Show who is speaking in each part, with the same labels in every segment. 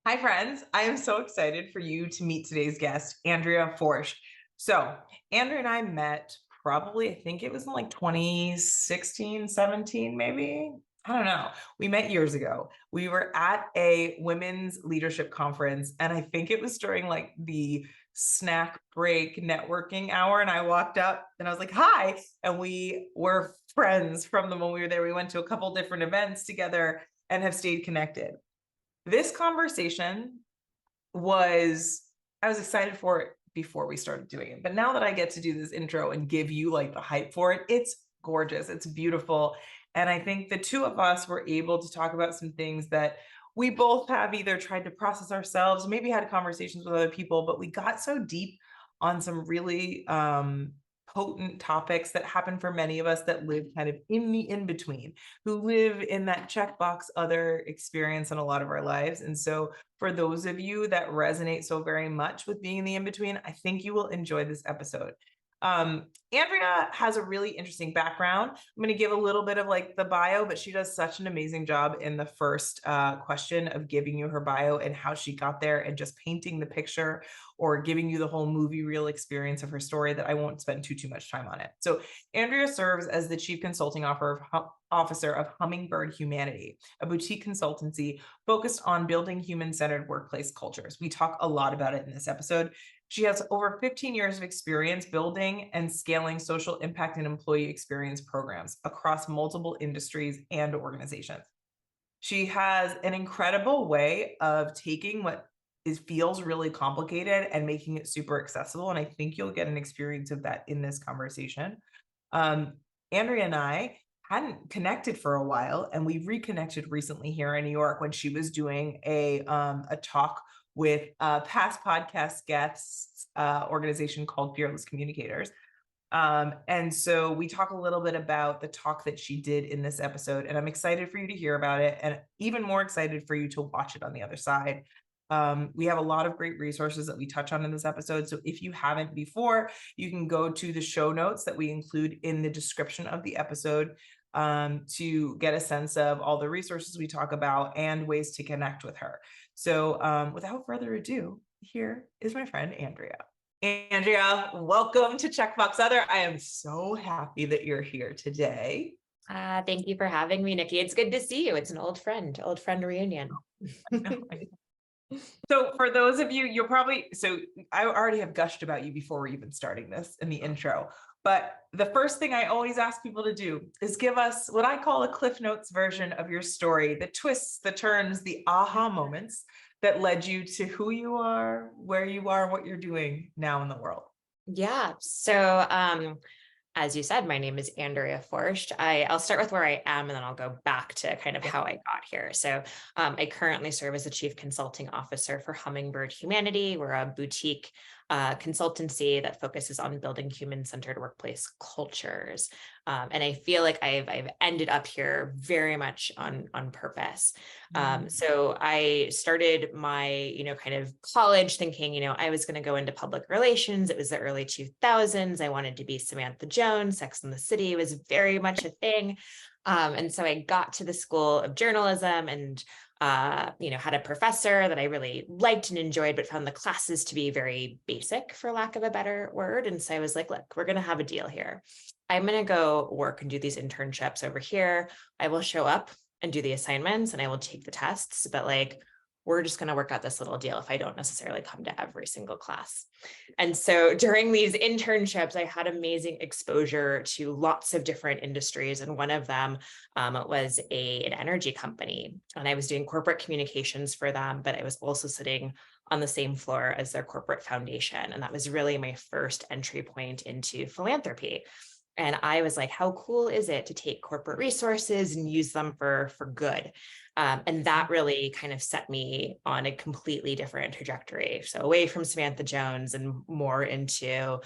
Speaker 1: Hi, friends. I am so excited for you to meet today's guest, Andrea Forsht. So, Andrea and I met probably, I think it was in like 2016, 17, maybe. I don't know. We met years ago. We were at a women's leadership conference, and I think it was during like the snack break networking hour. And I walked up and I was like, hi. And we were friends from the moment we were there. We went to a couple different events together and have stayed connected. This conversation was, I was excited for it before we started doing it. But now that I get to do this intro and give you like the hype for it, it's gorgeous. It's beautiful. And I think the two of us were able to talk about some things that we both have either tried to process ourselves, maybe had conversations with other people, but we got so deep on some really potent topics that happen for many of us that live kind of in the in between, who live in that checkbox other experience in a lot of our lives. And so, for those of you that resonate so very much with being in the in between, I think you will enjoy this episode. Andrea has a really interesting background. I'm going to give a little bit of like the bio, but she does such an amazing job in the first question of giving you her bio and how she got there and just painting the picture or giving you the whole movie reel experience of her story that I won't spend too much time on it. So Andrea serves as the chief consulting officer of Hummingbird Humanity, a boutique consultancy focused on building human-centered workplace cultures. We talk a lot about it in this episode. She has over 15 years of experience building and scaling social impact and employee experience programs across multiple industries and organizations. She has an incredible way of taking what feels really complicated and making it super accessible. And I think you'll get an experience of that in this conversation. Andrea and I hadn't connected for a while, and we reconnected recently here in New York when she was doing a talk with a past podcast guests organization called Fearless Communicators. And so we talk a little bit about the talk that she did in this episode, and I'm excited for you to hear about it and even more excited for you to watch it on the other side. We have a lot of great resources that we touch on in this episode. So if you haven't before, you can go to the show notes that we include in the description of the episode to get a sense of all the resources we talk about and ways to connect with her. So without further ado, here is my friend, Andrea. Andrea, welcome to Checkbox Other. I am so happy that you're here today.
Speaker 2: Thank you for having me, Nikki. It's good to see you. It's an old friend reunion.
Speaker 1: So for those of you, I already have gushed about you before we're even starting this in the intro, but the first thing I always ask people to do is give us what I call a Cliff Notes version of your story, the twists, the turns, the aha moments that led you to who you are, where you are, what you're doing now in the world.
Speaker 2: Yeah. So, as you said, my name is Andrea Forsht. I'll start with where I am, and then I'll go back to kind of how I got here. So I currently serve as the chief consulting officer for Hummingbird Humanity. We're a boutique consultancy that focuses on building human-centered workplace cultures. And I feel like I've ended up here very much on purpose. So I started my, kind of college thinking, I was going to go into public relations. It was the early 2000s. I wanted to be Samantha Jones. Sex and the City was very much a thing. And so I got to the School of Journalism and had a professor that I really liked and enjoyed, but found the classes to be very basic, for lack of a better word. And so I was like, look, we're going to have a deal here. I'm going to go work and do these internships over here. I will show up and do the assignments and I will take the tests, but we're just going to work out this little deal if I don't necessarily come to every single class. And so during these internships, I had amazing exposure to lots of different industries. And one of them was an energy company. And I was doing corporate communications for them, but I was also sitting on the same floor as their corporate foundation. And that was really my first entry point into philanthropy. And I was like, how cool is it to take corporate resources and use them for good? And that really kind of set me on a completely different trajectory. So away from Samantha Jones and more into,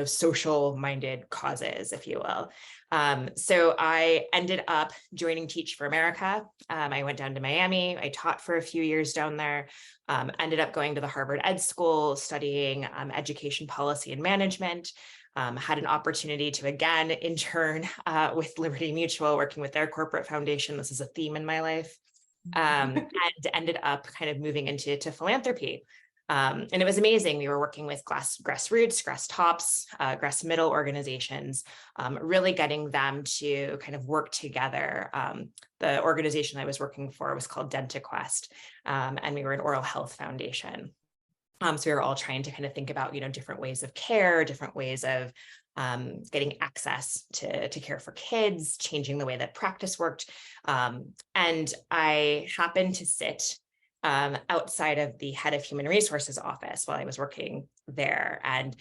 Speaker 2: social-minded causes, if you will. So I ended up joining Teach for America. I went down to Miami. I taught for a few years down there. Ended up going to the Harvard Ed School, studying education policy and management. Had an opportunity to again intern with Liberty Mutual, working with their corporate foundation. This is a theme in my life. and ended up kind of moving into philanthropy. And it was amazing. We were working with grassroots, grass tops, grass middle organizations, really getting them to kind of work together. The organization I was working for was called DentaQuest, and we were an oral health foundation. So we were all trying to kind of think about, different ways of care, different ways of getting access to care for kids, changing the way that practice worked. And I happened to sit outside of the head of human resources office while I was working there. And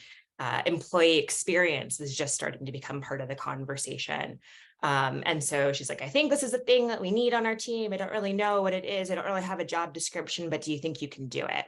Speaker 2: employee experience was just starting to become part of the conversation. And so she's like, I think this is a thing that we need on our team. I don't really know what it is. I don't really have a job description, but do you think you can do it?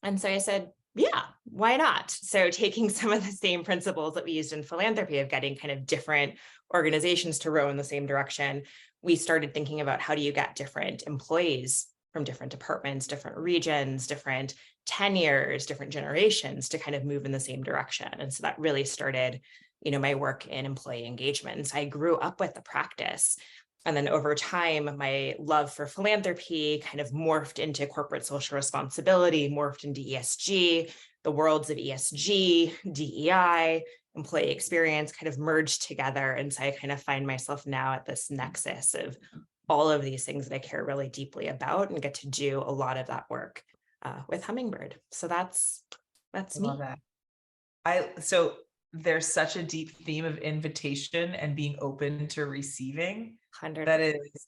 Speaker 2: And so I said, yeah, why not? So taking some of the same principles that we used in philanthropy of getting kind of different organizations to row in the same direction, we started thinking about how do you get different employees from different departments, different regions, different tenures, different generations to kind of move in the same direction. And so that really started, my work in employee engagement. And so I grew up with the practice. And then over time, my love for philanthropy kind of morphed into corporate social responsibility, morphed into ESG, the worlds of ESG, DEI, employee experience kind of merged together. And so I kind of find myself now at this nexus of all of these things that I care really deeply about and get to do a lot of that work with Hummingbird. So that's
Speaker 1: I
Speaker 2: me.
Speaker 1: love that. So there's such a deep theme of invitation and being open to receiving
Speaker 2: 100%.
Speaker 1: that is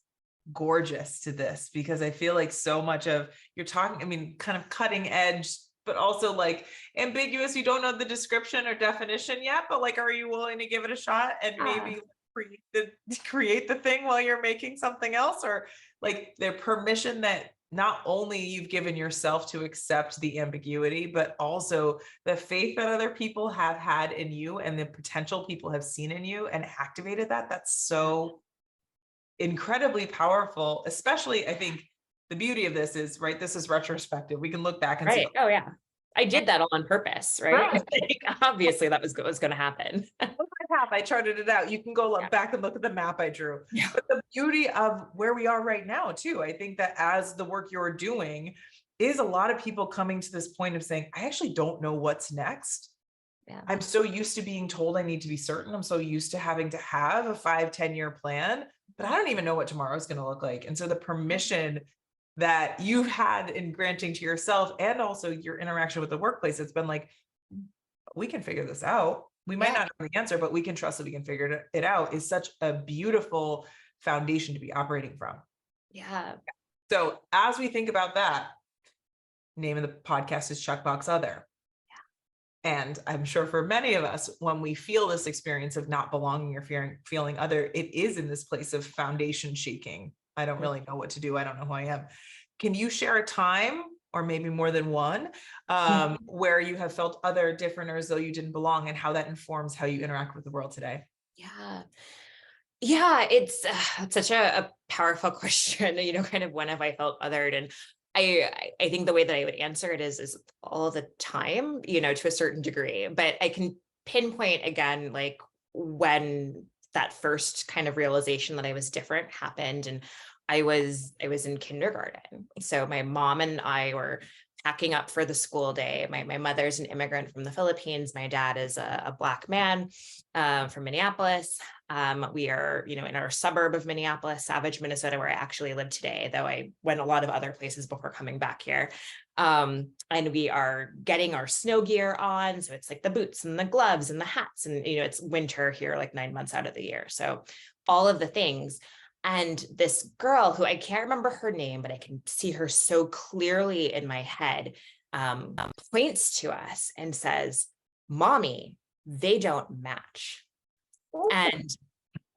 Speaker 1: gorgeous to this, because I feel like so much of you're talking, kind of cutting edge, but also like ambiguous. You don't know the description or definition yet, but like, are you willing to give it a shot and maybe create the thing while you're making something else? Or like the permission that not only you've given yourself to accept the ambiguity, but also the faith that other people have had in you and the potential people have seen in you and activated that. That's so incredibly powerful. Especially, I think the beauty of this is, right, this is retrospective. We can look back and
Speaker 2: Right.
Speaker 1: say,
Speaker 2: oh yeah, I did that all on purpose, right? Like, obviously that was going to happen.
Speaker 1: I charted it out. You can go look back and look at the map I drew.
Speaker 2: Yeah.
Speaker 1: But the beauty of where we are right now too, I think that as the work you're doing is a lot of people coming to this point of saying, I actually don't know what's next.
Speaker 2: Yeah.
Speaker 1: I'm so used to being told I need to be certain. I'm so used to having to have a 5-10 year plan, but I don't even know what tomorrow is going to look like. And so the permission that you've had in granting to yourself and also your interaction with the workplace, it's been like, we can figure this out. We might not know the answer, but we can trust that we can figure it out, is such a beautiful foundation to be operating from.
Speaker 2: Yeah.
Speaker 1: So as we think about that, name of the podcast is Checkbox Other. Yeah. And I'm sure for many of us, when we feel this experience of not belonging or feeling other, it is in this place of foundation shaking. I don't really know what to do. I don't know who I am. Can you share a time, or maybe more than one, where you have felt other, different, or as though you didn't belong, and how that informs how you interact with the world today?
Speaker 2: Yeah, it's such a powerful question, kind of when have I felt othered? And I think the way that I would answer it is all the time, to a certain degree, but I can pinpoint again, like when that first kind of realization that I was different happened. And I was in kindergarten. So my mom and I were packing up for the school day. My mother's an immigrant from the Philippines. My dad is a Black man from Minneapolis. We are, in our suburb of Minneapolis, Savage, Minnesota, where I actually live today, though I went a lot of other places before coming back here. And we are getting our snow gear on. So it's like the boots and the gloves and the hats. And, it's winter here, like 9 months out of the year. So all of the things. And this girl who I can't remember her name, but I can see her so clearly in my head, points to us and says, "Mommy, they don't match." And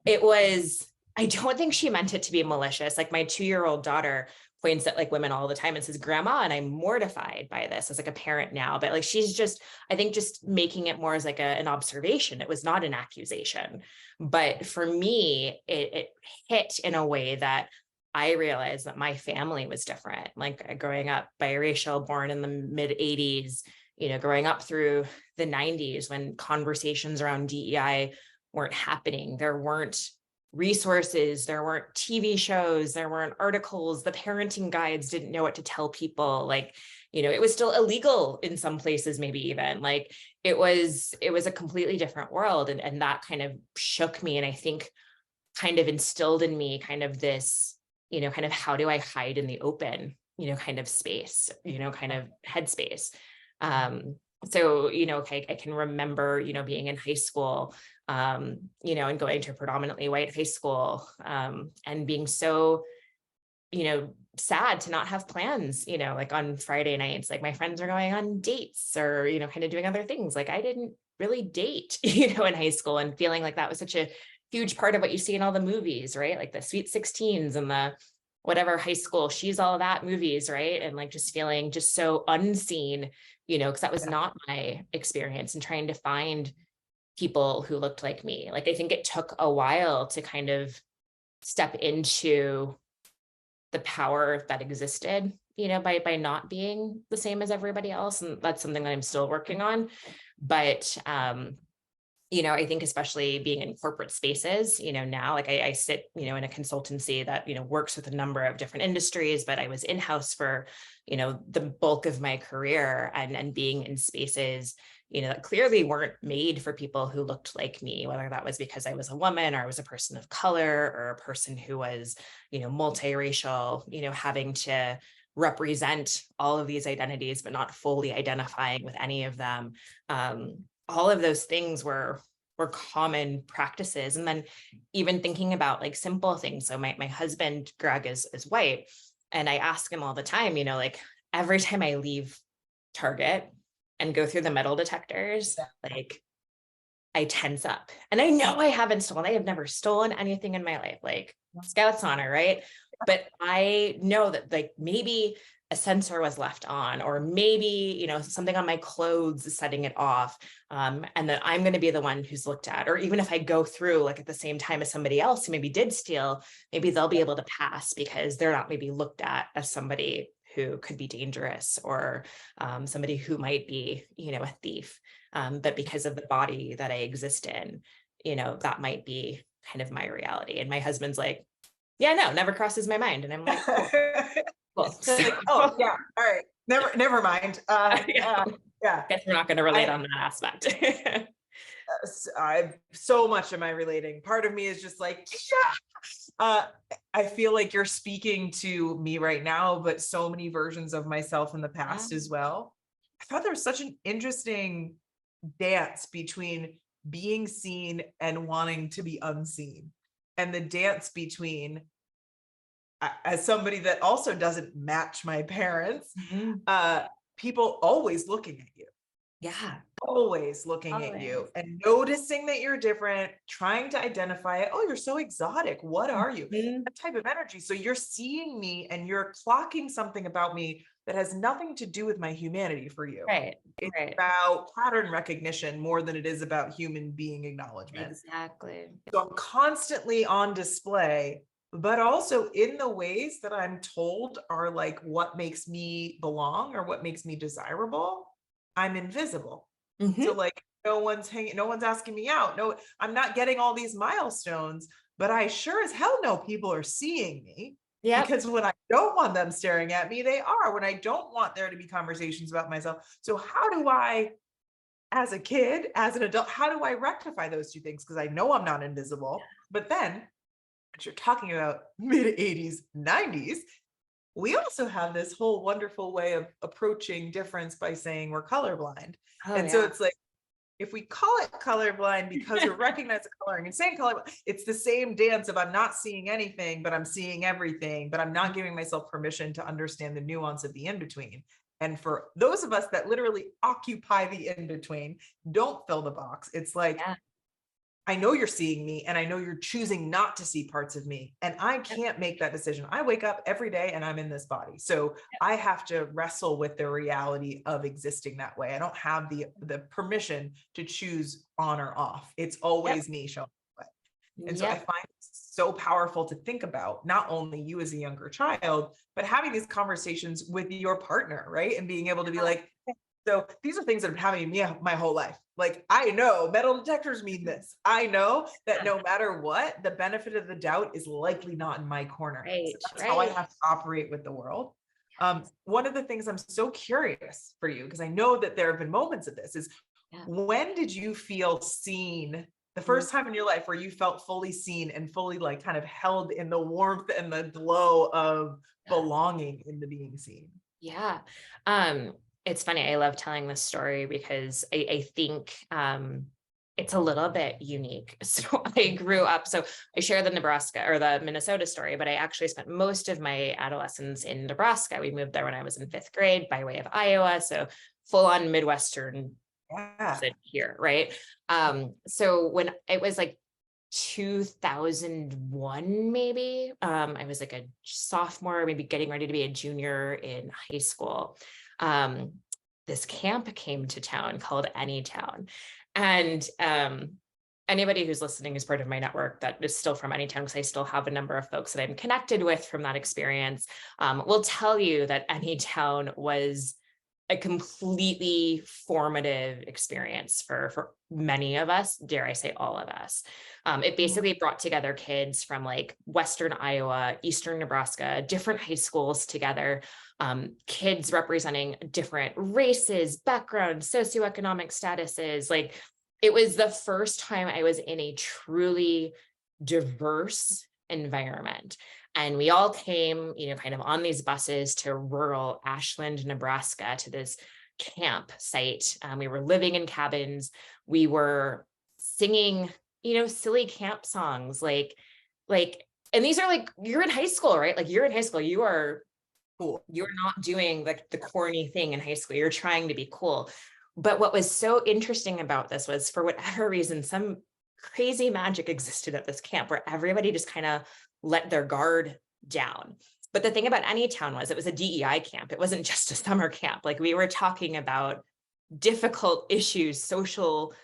Speaker 2: it was, I don't think she meant it to be malicious. Like my 2-year-old daughter points at like women all the time and says, "Grandma," and I'm mortified by this as like a parent now, but like she's just, I think just making it more as like an observation. It was not an accusation, but for me, it hit in a way that I realized that my family was different. Like growing up biracial, born in the mid 80s, growing up through the 90s when conversations around DEI weren't happening. There weren't resources, there weren't TV shows, there weren't articles, the parenting guides didn't know what to tell people. Like, it was still illegal in some places, maybe even like it was a completely different world. And that kind of shook me. And I think kind of instilled in me kind of this, kind of how do I hide in the open, kind of space, kind of headspace. So, I can remember, being in high school, and going to a predominantly white high school, and being so, sad to not have plans, like on Friday nights, like my friends are going on dates or, kind of doing other things. Like I didn't really date, in high school, and feeling like that was such a huge part of what you see in all the movies, right? Like the Sweet 16s and the whatever high school, she's all that movies, right? And like just feeling just so unseen, because that was not my experience, and trying to find people who looked like me. Like, I think it took a while to kind of step into the power that existed, by not being the same as everybody else. And that's something that I'm still working on. But, I think especially being in corporate spaces, now, like I sit, in a consultancy that, works with a number of different industries, but I was in-house for, the bulk of my career, and being in spaces, that clearly weren't made for people who looked like me, whether that was because I was a woman or I was a person of color or a person who was, multiracial, having to represent all of these identities, but not fully identifying with any of them. All of those things were common practices. And then even thinking about like simple things. So my husband, Greg, is white. And I ask him all the time, like every time I leave Target and go through the metal detectors, like I tense up. And I know I have never stolen anything in my life, like Scout's honor, right? But I know that like maybe a sensor was left on, or maybe, something on my clothes is setting it off. And that I'm going to be the one who's looked at, or even if I go through like at the same time as somebody else who maybe did steal, maybe they'll be able to pass because they're not maybe looked at as somebody who could be dangerous, or somebody who might be, a thief. But because of the body that I exist in, that might be kind of my reality. And my husband's like, yeah, no, never crosses my mind. And I'm like, cool. Cool.
Speaker 1: So like, oh yeah, all right, never mind. Yeah.
Speaker 2: Guess we're not going to relate on that aspect.
Speaker 1: So much am I relating. Part of me is just like, yeah. I feel like you're speaking to me right now, but so many versions of myself in the past as well. I thought there was such an interesting dance between being seen and wanting to be unseen, and the dance between, as somebody that also doesn't match my parents, people always looking at you.
Speaker 2: Yeah.
Speaker 1: Always looking at you and noticing that you're different, trying to identify it. Oh, you're so exotic. What are you? That type of energy. So you're seeing me and you're clocking something about me that has nothing to do with my humanity for you.
Speaker 2: Right.
Speaker 1: It's about pattern recognition more than it is about human being acknowledgement.
Speaker 2: Exactly.
Speaker 1: So I'm constantly on display, but also in the ways that I'm told are like what makes me belong or what makes me desirable, I'm invisible. So like no one's asking me out. No, I'm not getting all these milestones, but I sure as hell know people are seeing me. Yeah. Because when I don't want them staring at me, they are. When I don't want there to be conversations about myself. So how do I, as a kid, as an adult, how do I rectify those two things? Because I know I'm not invisible, but then you're talking about mid 80s, 90s, we also have this whole wonderful way of approaching difference by saying we're colorblind. So it's like, if we call it colorblind because we're recognizing coloring and saying colorblind, it's the same dance of I'm not seeing anything, but I'm seeing everything, but I'm not giving myself permission to understand the nuance of the in-between. And for those of us that literally occupy the in-between, don't fill the box. It's like, I know you're seeing me and I know you're choosing not to see parts of me, and I can't make that decision. I wake up every day and I'm in this body. So I have to wrestle with the reality of existing that way. I don't have the permission to choose on or off. It's always me showing up. And so I find it so powerful to think about not only you as a younger child, but having these conversations with your partner, right? And being able to be like, So these are things that have been happening to me my whole life. Like, I know metal detectors mean this. I know that no matter what, the benefit of the doubt is likely not in my corner. So
Speaker 2: Right,
Speaker 1: that's how I
Speaker 2: right.
Speaker 1: have to operate with the world. One of the things I'm so curious for you, because I know that there have been moments of this, is
Speaker 2: Yeah.
Speaker 1: when did you feel seen? The first time in your life where you felt fully seen and fully like kind of held in the warmth and the glow of belonging in the being seen.
Speaker 2: Yeah. It's funny. I love telling this story because I think it's a little bit unique. So I grew up, so I share the Nebraska or the Minnesota story, but I actually spent most of my adolescence in Nebraska. We moved there when I was in 5th grade by way of Iowa. So full on Midwestern
Speaker 1: Yeah.
Speaker 2: here, right? So when it was like 2001, maybe, I was like a sophomore, maybe getting ready to be a junior in high school. This camp came to town called Anytown. And anybody who's listening is part of my network that is still from Anytown, because I still have a number of folks that I'm connected with from that experience, will tell you that Anytown was a completely formative experience for many of us, dare I say all of us. It basically brought together kids from like Western Iowa, Eastern Nebraska, different high schools together, kids representing different races, backgrounds, socioeconomic statuses. Like, it was the first time I was in a truly diverse environment. And we all came, kind of on these buses to rural Ashland, Nebraska, to this camp site. We were living in cabins. We were singing, silly camp songs, and these are like, you're in high school, right? Like, you're in high school, you are
Speaker 1: Cool.
Speaker 2: You're not doing like the corny thing in high school. You're trying to be cool. But what was so interesting about this was, for whatever reason, some crazy magic existed at this camp where everybody just kind of let their guard down. But the thing about Anytown was it was a DEI camp. It wasn't just a summer camp. Like, we were talking about difficult issues, social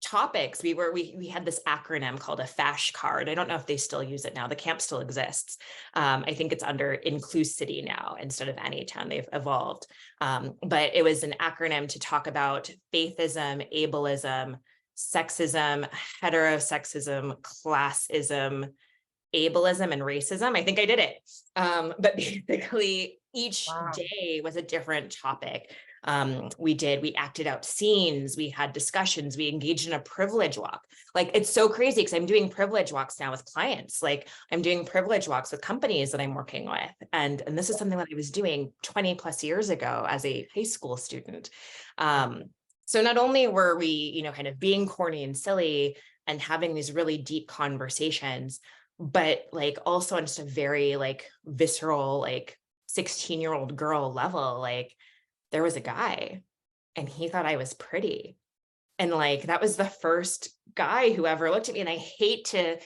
Speaker 2: topics. We had this acronym called a FASH card. I don't know if they still use it now. The camp still exists. I think it's under Inclusivity now instead of Anytown. They've evolved. But it was an acronym to talk about faithism, ableism, sexism, heterosexism, classism, ableism, and racism. I think I did it. But basically, each day was a different topic. We acted out scenes, we had discussions, we engaged in a privilege walk. Like, it's so crazy because I'm doing privilege walks now with clients. Like, I'm doing privilege walks with companies that I'm working with. And this is something that I was doing 20 plus years ago as a high school student. So not only were we, kind of being corny and silly and having these really deep conversations, but like also on just a very like visceral, like 16-year-old girl level, like, there was a guy and he thought I was pretty. And like, that was the first guy who ever looked at me. And I hate to,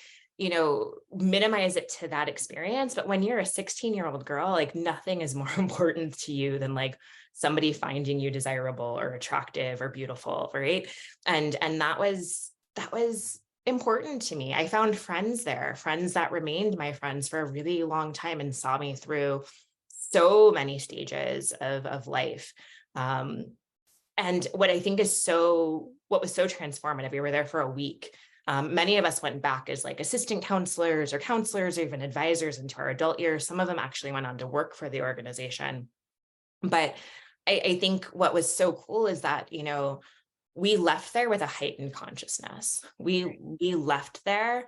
Speaker 2: minimize it to that experience. But when you're a 16-year-old girl, like, nothing is more important to you than like somebody finding you desirable or attractive or beautiful. Right. And that was important to me. I found friends there, friends that remained my friends for a really long time and saw me through so many stages of life. And what I think is what was so transformative, we were there for a week. Many of us went back as like assistant counselors or even advisors into our adult years. Some of them actually went on to work for the organization. But I think what was so cool is that, we left there with a heightened consciousness. We left there,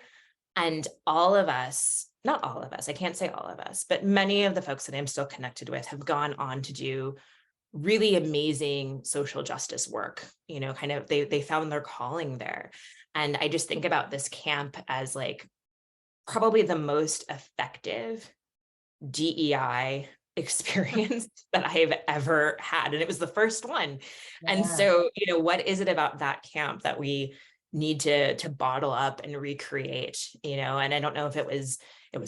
Speaker 2: and all of us, not all of us, I can't say all of us, but many of the folks that I'm still connected with have gone on to do really amazing social justice work. Kind of they found their calling there. And I just think about this camp as like probably the most effective DEI experience that I've ever had. And it was the first one. Yeah. And so, what is it about that camp that we need to bottle up and recreate, and I don't know if it was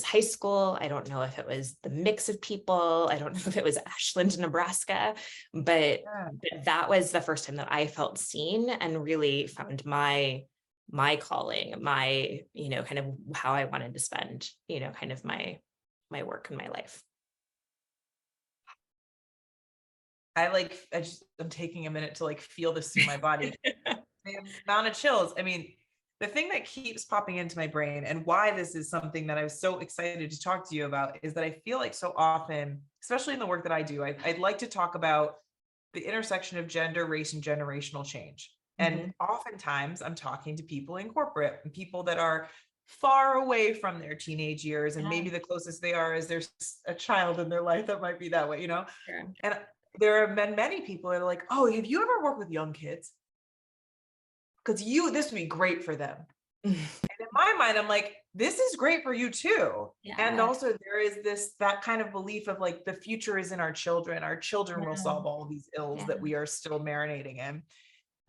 Speaker 2: high school. I don't know if it was the mix of people. I don't know if it was Ashland, Nebraska, but that was the first time that I felt seen and really found my calling, my, kind of how I wanted to spend, kind of my work and my life.
Speaker 1: I'm taking a minute to like feel this through my body. The amount of chills. I mean, the thing that keeps popping into my brain and why this is something that I was so excited to talk to you about is that I feel like so often, especially in the work that I do, I'd like to talk about the intersection of gender, race, and generational change. And oftentimes I'm talking to people in corporate and people that are far away from their teenage years. And
Speaker 2: Yeah,
Speaker 1: maybe the closest they are is there's a child in their life that might be that way, you know?
Speaker 2: sure.
Speaker 1: And there have been many people that are like, oh, have you ever worked with young kids? Because this would be great for them. And in my mind, I'm like, this is great for you too. And
Speaker 2: Yeah,
Speaker 1: also there is that kind of belief of like the future is in our children. Our children will
Speaker 2: yeah,
Speaker 1: solve all of these ills
Speaker 2: yeah,
Speaker 1: that we are still marinating in.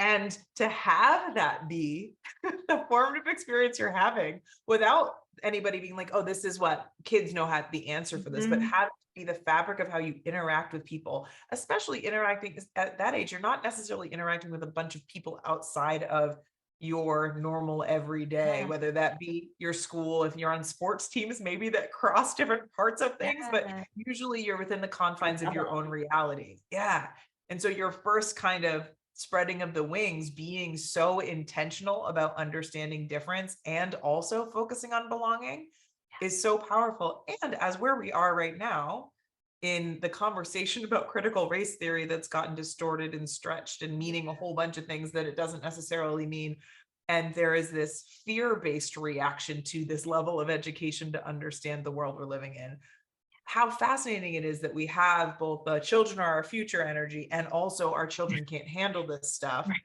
Speaker 1: And to have that be the formative experience you're having without anybody being like, oh, this is what kids know how the answer for this, but
Speaker 2: Mhm.
Speaker 1: have it be the fabric of how you interact with people, especially interacting at that age. You're not necessarily interacting with a bunch of people outside of your normal everyday,
Speaker 2: Yeah,
Speaker 1: whether that be your school, if you're on sports teams, maybe that cross different parts of things, but
Speaker 2: yeah.
Speaker 1: usually you're within the
Speaker 2: Different
Speaker 1: confines of your
Speaker 2: level.
Speaker 1: own reality. Yeah. And so your first kind of spreading of the wings, being so intentional about understanding difference and also focusing on belonging is so powerful. And as where we are right now in the conversation about critical race theory that's gotten distorted and stretched and meaning a whole bunch of things that it doesn't necessarily mean. And there is this fear-based reaction to this level of education to understand the world we're living in. How fascinating it is that we have both the children are our future energy and also our children can't handle this stuff,
Speaker 2: Right,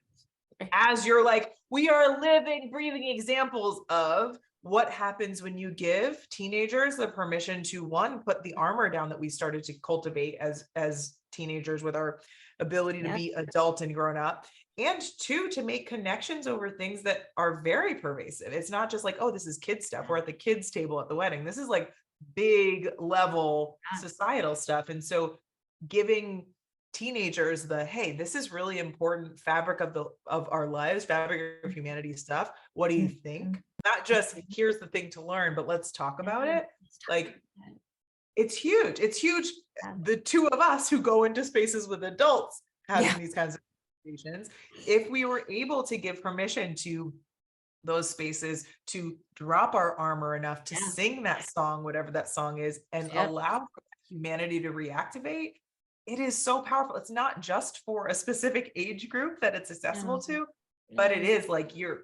Speaker 2: right.
Speaker 1: as you're like, we are living, breathing examples of what happens when you give teenagers the permission to, one, put the armor down that we started to cultivate as teenagers with our ability to
Speaker 2: Yep.
Speaker 1: be adult and grown up, and two, to make connections over things that are very pervasive. It's not just like, oh, this is kid stuff. We're at the kids table at the wedding. This is like big level
Speaker 2: Yeah.
Speaker 1: societal stuff. And so giving teenagers the, hey, this is really important fabric of our lives, fabric of humanity stuff, what do you think?
Speaker 2: Mhm.
Speaker 1: Not just here's the thing to learn, but let's talk about
Speaker 2: Yeah,
Speaker 1: it.
Speaker 2: let's talk
Speaker 1: Like,
Speaker 2: about it.
Speaker 1: it's huge.
Speaker 2: Yeah.
Speaker 1: The two of us who go into spaces with adults having
Speaker 2: Yeah.
Speaker 1: these kinds of conversations, if we were able to give permission to those spaces to drop our armor enough to
Speaker 2: Yeah.
Speaker 1: sing that song, whatever that song is, and
Speaker 2: Yep.
Speaker 1: allow humanity to reactivate, it is so powerful. It's not just for a specific age group that it's accessible
Speaker 2: No,
Speaker 1: to, but it
Speaker 2: no.
Speaker 1: is like you're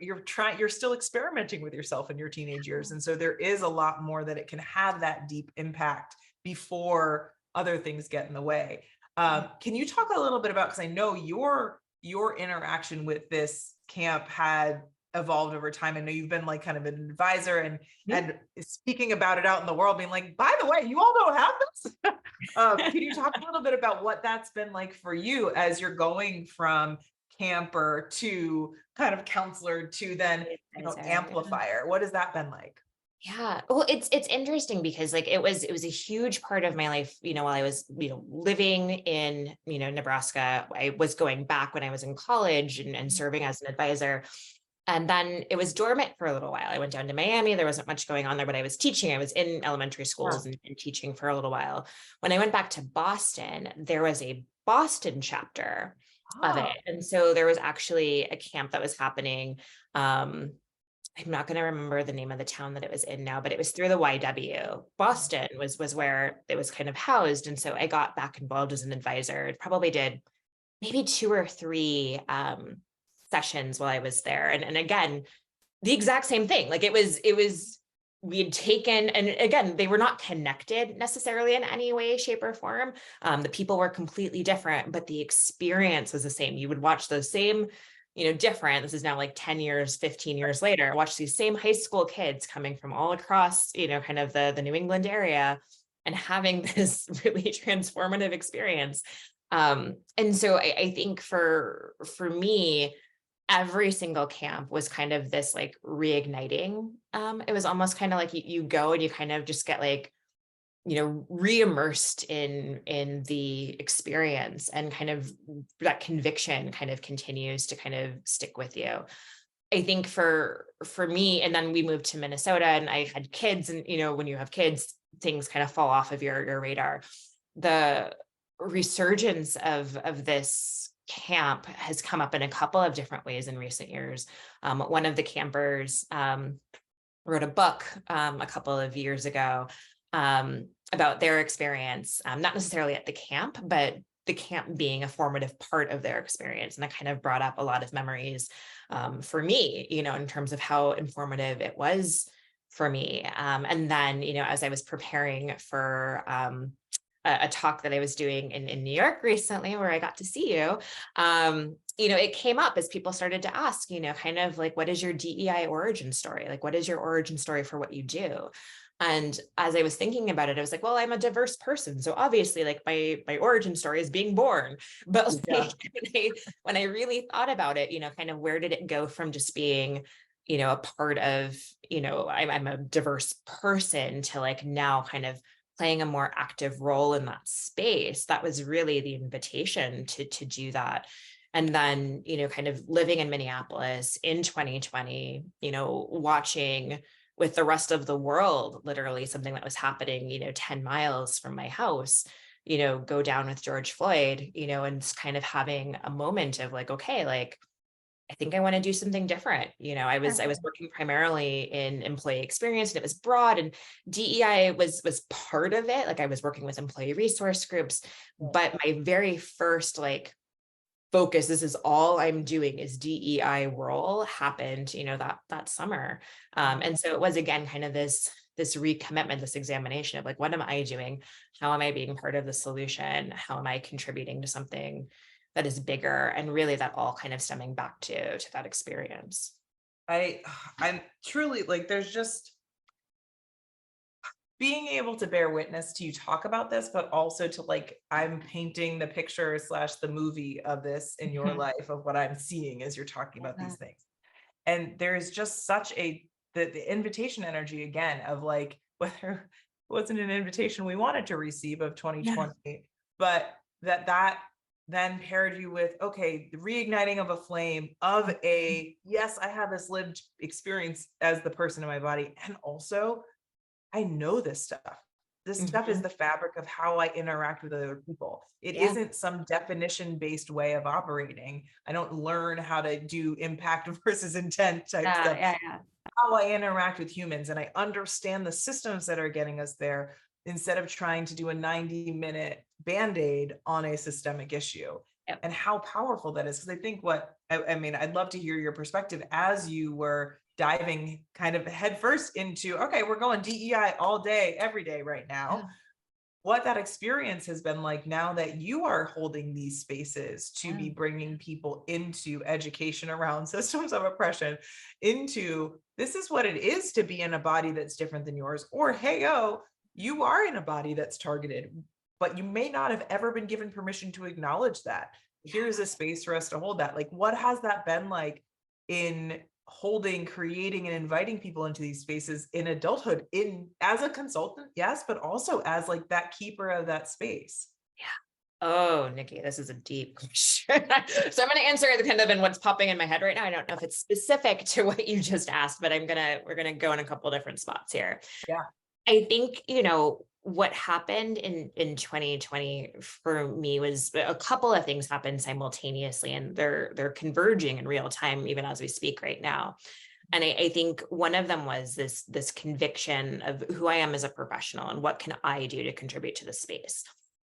Speaker 1: still experimenting with yourself in your teenage years. And so there is a lot more that it can have that deep impact before other things get in the way. Can you talk a little bit about, because I know your interaction with this camp had evolved over time. I know you've been like kind of an advisor
Speaker 2: Mhm.
Speaker 1: and speaking about it out in the world, being like, by the way, you all don't have this. Can you talk a little bit about what that's been like for you as you're going from camper to kind of counselor to then,
Speaker 2: Advisor, yeah.
Speaker 1: amplifier? What has that been like?
Speaker 2: Yeah. Well, it's interesting because like it was a huge part of my life, while I was, living in, Nebraska. I was going back when I was in college and serving as an advisor. And then it was dormant for a little while. I went down to Miami. There wasn't much going on there, but I was teaching. I was in elementary
Speaker 1: Yeah.
Speaker 2: schools and teaching for a little while. When I went back to Boston, there was a Boston chapter of it.
Speaker 1: Oh,
Speaker 2: And so there was actually a camp that was happening. I'm not going to remember the name of the town that it was in now, but it was through the YW. Boston was where it was kind of housed. And so I got back involved as an advisor. It probably did maybe two or three sessions while I was there. And again, the exact same thing. Like it was we had taken, and again, they were not connected necessarily in any way, shape, or form. The people were completely different, but the experience was the same. You would watch those same, different. This is now like 10 years, 15 years later, watch these same high school kids coming from all across, kind of the New England area and having this really transformative experience. And so I think for me, every single camp was kind of this like reigniting. It was almost kind of like you go and you kind of just get like, re-immersed in the experience, and kind of that conviction kind of continues to kind of stick with you. I think for me, and then we moved to Minnesota and I had kids, and when you have kids, things kind of fall off of your radar. The resurgence of this camp has come up in a couple of different ways in recent years. One of the campers wrote a book a couple of years ago about their experience, not necessarily at the camp, but the camp being a formative part of their experience. And that kind of brought up a lot of memories for me, in terms of how informative it was for me. And then, as I was preparing for a talk that I was doing in New York recently, where I got to see you, it came up as people started to ask, kind of like, what is your DEI origin story? Like, what is your origin story for what you do? And as I was thinking about it, I was like, well, I'm a diverse person. So obviously, like my origin story is being born. But like, when I really thought about it, kind of where did it go from just being, a part of, I'm a diverse person to like now kind of playing a more active role in that space. That was really the invitation to do that. And then, kind of living in Minneapolis in 2020, watching with the rest of the world, literally something that was happening, 10 miles from my house, go down with George Floyd, and kind of having a moment of like, okay, like, I think I want to do something different. I was working primarily in employee experience, and it was broad, and DEI was part of it. Like I was working with employee resource groups, but my very first like focus, this is all I'm doing, is DEI role happened, that summer. And so it was again kind of this recommitment, this examination of like, what am I doing? How am I being part of the solution? How am I contributing to something that is bigger? And really that all kind of stemming back to that experience.
Speaker 1: I'm truly like, there's just being able to bear witness to you talk about this, but also to like, I'm painting the picture / the movie of this in your life of what I'm seeing as you're talking about these things. And there's just such the invitation energy again of like, whether it wasn't an invitation we wanted to receive of 2020, but that then paired you with, okay, the reigniting of a flame of yes, I have this lived experience as the person in my body. And also I know this stuff. This stuff is the fabric of how I interact with other people. It isn't some definition-based way of operating. I don't learn how to do impact versus intent type stuff. How I interact with humans, and I understand the systems that are getting us there instead of trying to do a 90-minute band-aid on a systemic issue. And how powerful that is. Because I think I'd love to hear your perspective as you were diving kind of headfirst into, okay, we're going DEI all day, every day right now. What that experience has been like now that you are holding these spaces to be bringing people into education around systems of oppression, into this is what it is to be in a body that's different than yours, or hey, you are in a body that's targeted, but you may not have ever been given permission to acknowledge that. Here's a space for us to hold that. Like, what has that been like in holding, creating, and inviting people into these spaces in adulthood, as a consultant, yes, but also as like that keeper of that space?
Speaker 2: Oh, Nikki, this is a deep question. So I'm going to answer it kind of in what's popping in my head right now. I don't know if it's specific to what you just asked, but we're going to go in a couple different spots here. I think, what happened in 2020 for me was a couple of things happened simultaneously, and they're converging in real time, even as we speak right now. And I think one of them was this conviction of who I am as a professional and what can I do to contribute to the space.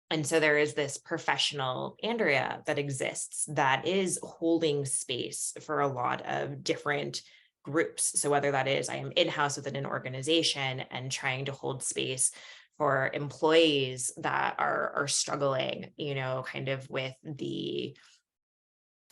Speaker 2: And so there is this professional Andrea that exists that is holding space for a lot of different groups. So whether that is I am in-house within an organization and trying to hold space for employees that are struggling, kind of with the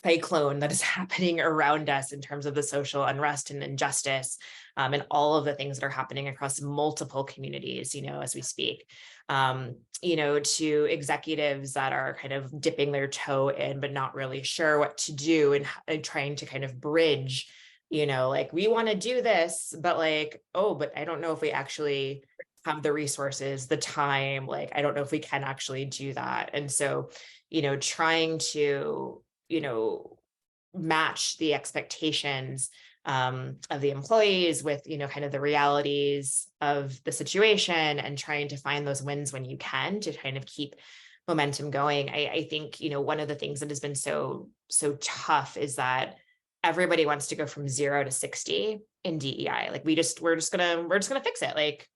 Speaker 2: cyclone that is happening around us in terms of the social unrest and injustice, and all of the things that are happening across multiple communities, as we speak, to executives that are kind of dipping their toe in, but not really sure what to do, and trying to kind of bridge, like, we want to do this, but like, but I don't know if we actually have the resources, the time, like, I don't know if we can actually do that. And so, trying to, match the expectations of the employees with, kind of the realities of the situation, and trying to find those wins when you can, to kind of keep momentum going. I think, one of the things that has been so tough is that everybody wants to go from 0 to 60 in DEI. Like we're just gonna fix it. Like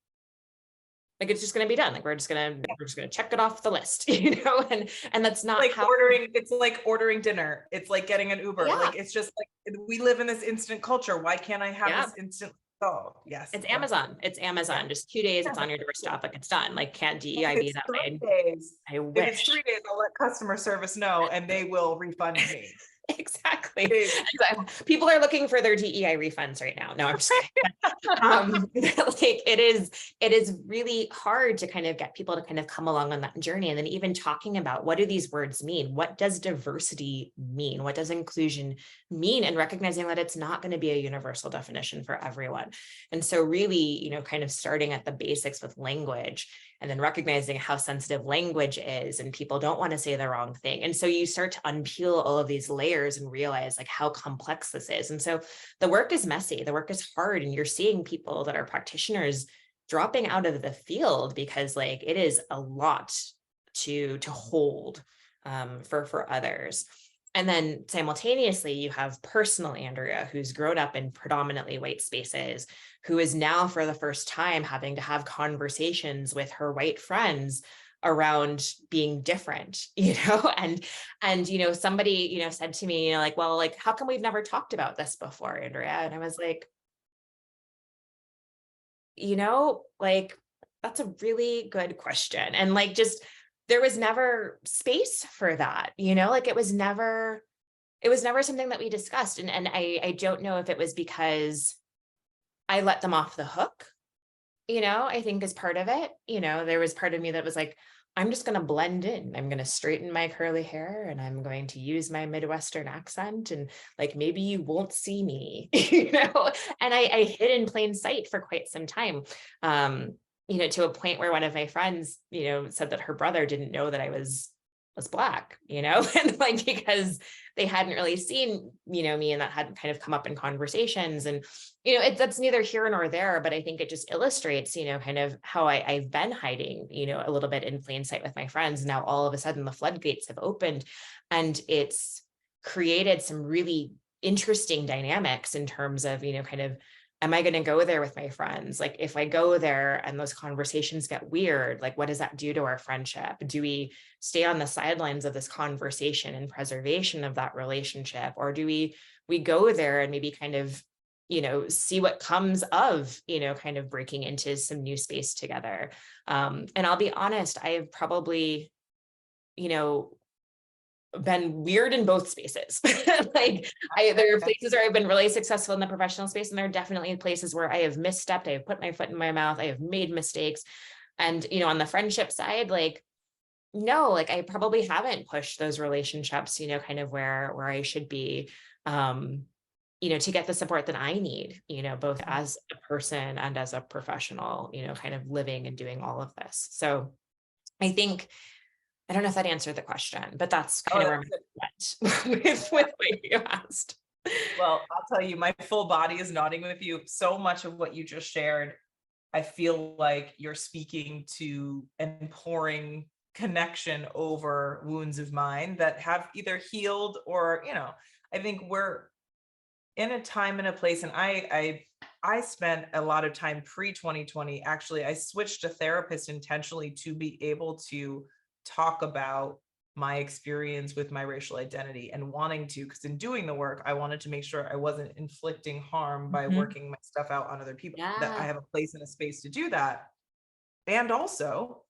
Speaker 2: it's just gonna be done. Like we're just gonna check it off the list, and that's not
Speaker 1: like
Speaker 2: how
Speaker 1: it's like ordering dinner. It's like getting an Uber.
Speaker 2: Yeah.
Speaker 1: Like it's just like we live in this instant culture. Why can't I have
Speaker 2: Yeah.
Speaker 1: this instant? Oh, yes.
Speaker 2: It's Amazon. It's Amazon. Just 2 days, it's on your doorstep. Like it's done. Like can't DEI be that way?
Speaker 1: Days.
Speaker 2: I
Speaker 1: If
Speaker 2: wish.
Speaker 1: it's 3 days, I'll let customer service know and they will refund me.
Speaker 2: Exactly. People are looking for their DEI refunds right now. No, I'm just kidding. Like it is really hard to kind of get people to kind of come along on that journey. And then even talking about what do these words mean? What does diversity mean? What does inclusion mean? And recognizing that it's not going to be a universal definition for everyone. And so really, kind of starting at the basics with language and then recognizing how sensitive language is and people don't want to say the wrong thing. And so you start to unpeel all of these layers and realize like how complex this is. And so the work is messy, the work is hard, and you're seeing people that are practitioners dropping out of the field because like it is a lot to hold for others. And then simultaneously, you have personal Andrea, who's grown up in predominantly white spaces, who is now for the first time having to have conversations with her white friends around being different, and somebody, said to me, like, well, like, how come we've never talked about this before, Andrea? And I was like, like, that's a really good question. And like, just, there was never space for that, like it was never something that we discussed. And I don't know if it was because I let them off the hook, I think is part of it. There was part of me that was like, I'm just going to blend in. I'm going to straighten my curly hair and I'm going to use my Midwestern accent. And like, maybe you won't see me, and I hid in plain sight for quite some time. To a point where one of my friends, said that her brother didn't know that I was Black, and like, because they hadn't really seen, me, and that hadn't kind of come up in conversations. And, that's neither here nor there, but I think it just illustrates, kind of how I've been hiding, a little bit in plain sight with my friends. Now, all of a sudden the floodgates have opened and it's created some really interesting dynamics in terms of, kind of, am I going to go there with my friends? Like, if I go there and those conversations get weird, like, what does that do to our friendship? Do we stay on the sidelines of this conversation and preservation of that relationship? Or do we go there and maybe kind of, see what comes of, kind of breaking into some new space together? And I'll be honest, I have probably, been weird in both spaces. Like there are places where I've been really successful in the professional space, and there are definitely places where I have misstepped. I have put my foot in my mouth. I have made mistakes. And, on the friendship side, like, no, like I probably haven't pushed those relationships, kind of where I should be, to get the support that I need, both as a person and as a professional, kind of living and doing all of this. So I think, I don't know if that answered the question, but that's kind of where I went with what you asked.
Speaker 1: Well, I'll tell you, my full body is nodding with you. So much of what you just shared, I feel like you're speaking to and pouring connection over wounds of mine that have either healed or, I think we're in a time and a place, and I spent a lot of time pre-2020. Actually, I switched to therapist intentionally to be able to talk about my experience with my racial identity and wanting to, because in doing the work, I wanted to make sure I wasn't inflicting harm by working my stuff out on other people, that I have a place and a space to do that. And also,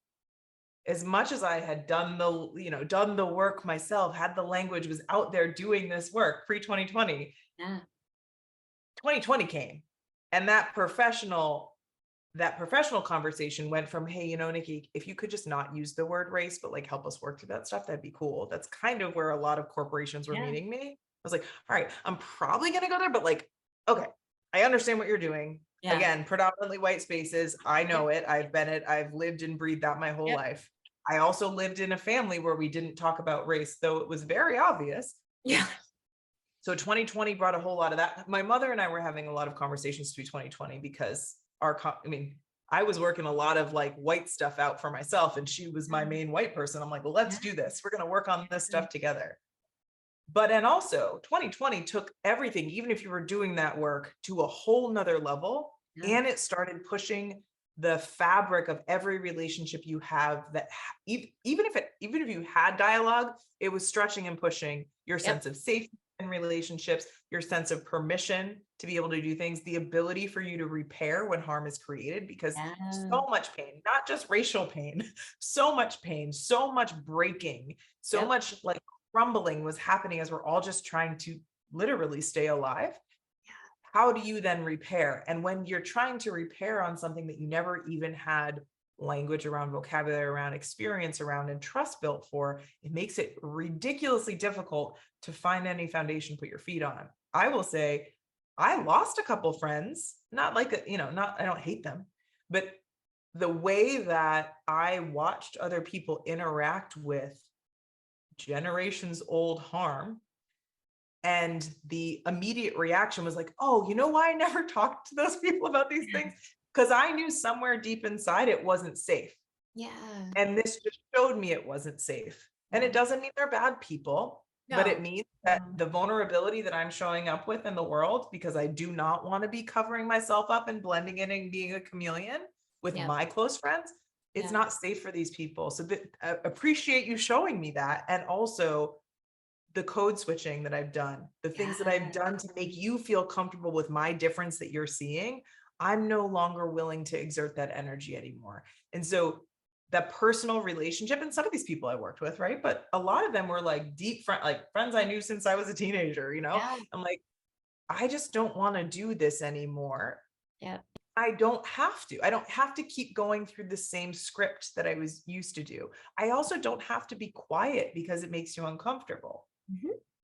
Speaker 1: as much as I had done the work myself, had the language, was out there doing this work pre-2020, 2020 came, and that professional conversation went from, hey, Nikki, if you could just not use the word race, but like help us work through that stuff, that'd be cool. That's kind of where a lot of corporations were meeting me. I was like, all right, I'm probably going to go there, but like, okay, I understand what you're doing. Again, predominantly white spaces. I know it. I've been it. I've lived and breathed that my whole life. I also lived in a family where we didn't talk about race, though it was very obvious.
Speaker 2: Yeah.
Speaker 1: So 2020 brought a whole lot of that. My mother and I were having a lot of conversations through 2020 because I was working a lot of like white stuff out for myself, and she was my main white person. I'm like, well, let's do this. We're going to work on this stuff together. But, and also 2020 took everything, even if you were doing that work, to a whole nother level. And it started pushing the fabric of every relationship you have, that even if you had dialogue, it was stretching and pushing your sense of safety in relationships, your sense of permission to be able to do things, the ability for you to repair when harm is created, because so much pain, not just racial pain, so much pain, so much breaking, so much like crumbling was happening as we're all just trying to literally stay alive. How do you then repair? And when you're trying to repair on something that you never even had language around, vocabulary around, experience around, and trust built for, it makes it ridiculously difficult to find any foundation to put your feet on. I will say, I lost a couple friends, not like, I don't hate them, but the way that I watched other people interact with generations old harm, and the immediate reaction was like, oh, you know why I never talked to those people about these things? Because I knew somewhere deep inside it wasn't safe. And this just showed me it wasn't safe. And it doesn't mean they're bad people, but it means that the vulnerability that I'm showing up with in the world, because I do not want to be covering myself up and blending in and being a chameleon with my close friends, it's not safe for these people. So appreciate you showing me that. And also the code switching that I've done, the things that I've done to make you feel comfortable with my difference that you're seeing, I'm no longer willing to exert that energy anymore. And so that personal relationship, and some of these people I worked with, right? But a lot of them were like deep friends I knew since I was a teenager, I'm like, I just don't want to do this anymore. I don't have to keep going through the same script that I was used to do. I also don't have to be quiet because it makes you uncomfortable.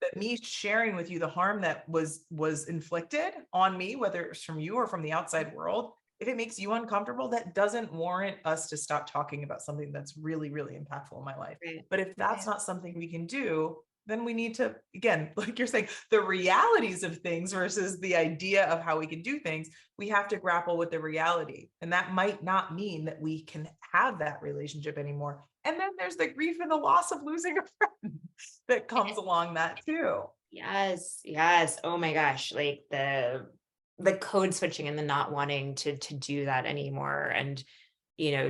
Speaker 1: That me sharing with you the harm that was inflicted on me, whether it's from you or from the outside world, if it makes you uncomfortable, that doesn't warrant us to stop talking about something that's really, really impactful in my life. But if that's not something we can do, then we need to, again, like you're saying, the realities of things versus the idea of how we can do things, we have to grapple with the reality. And that might not mean that we can have that relationship anymore. And then there's the grief and the loss of losing a friend that comes along that too.
Speaker 2: Yes. Oh my gosh. Like the code switching and the not wanting to do that anymore. And,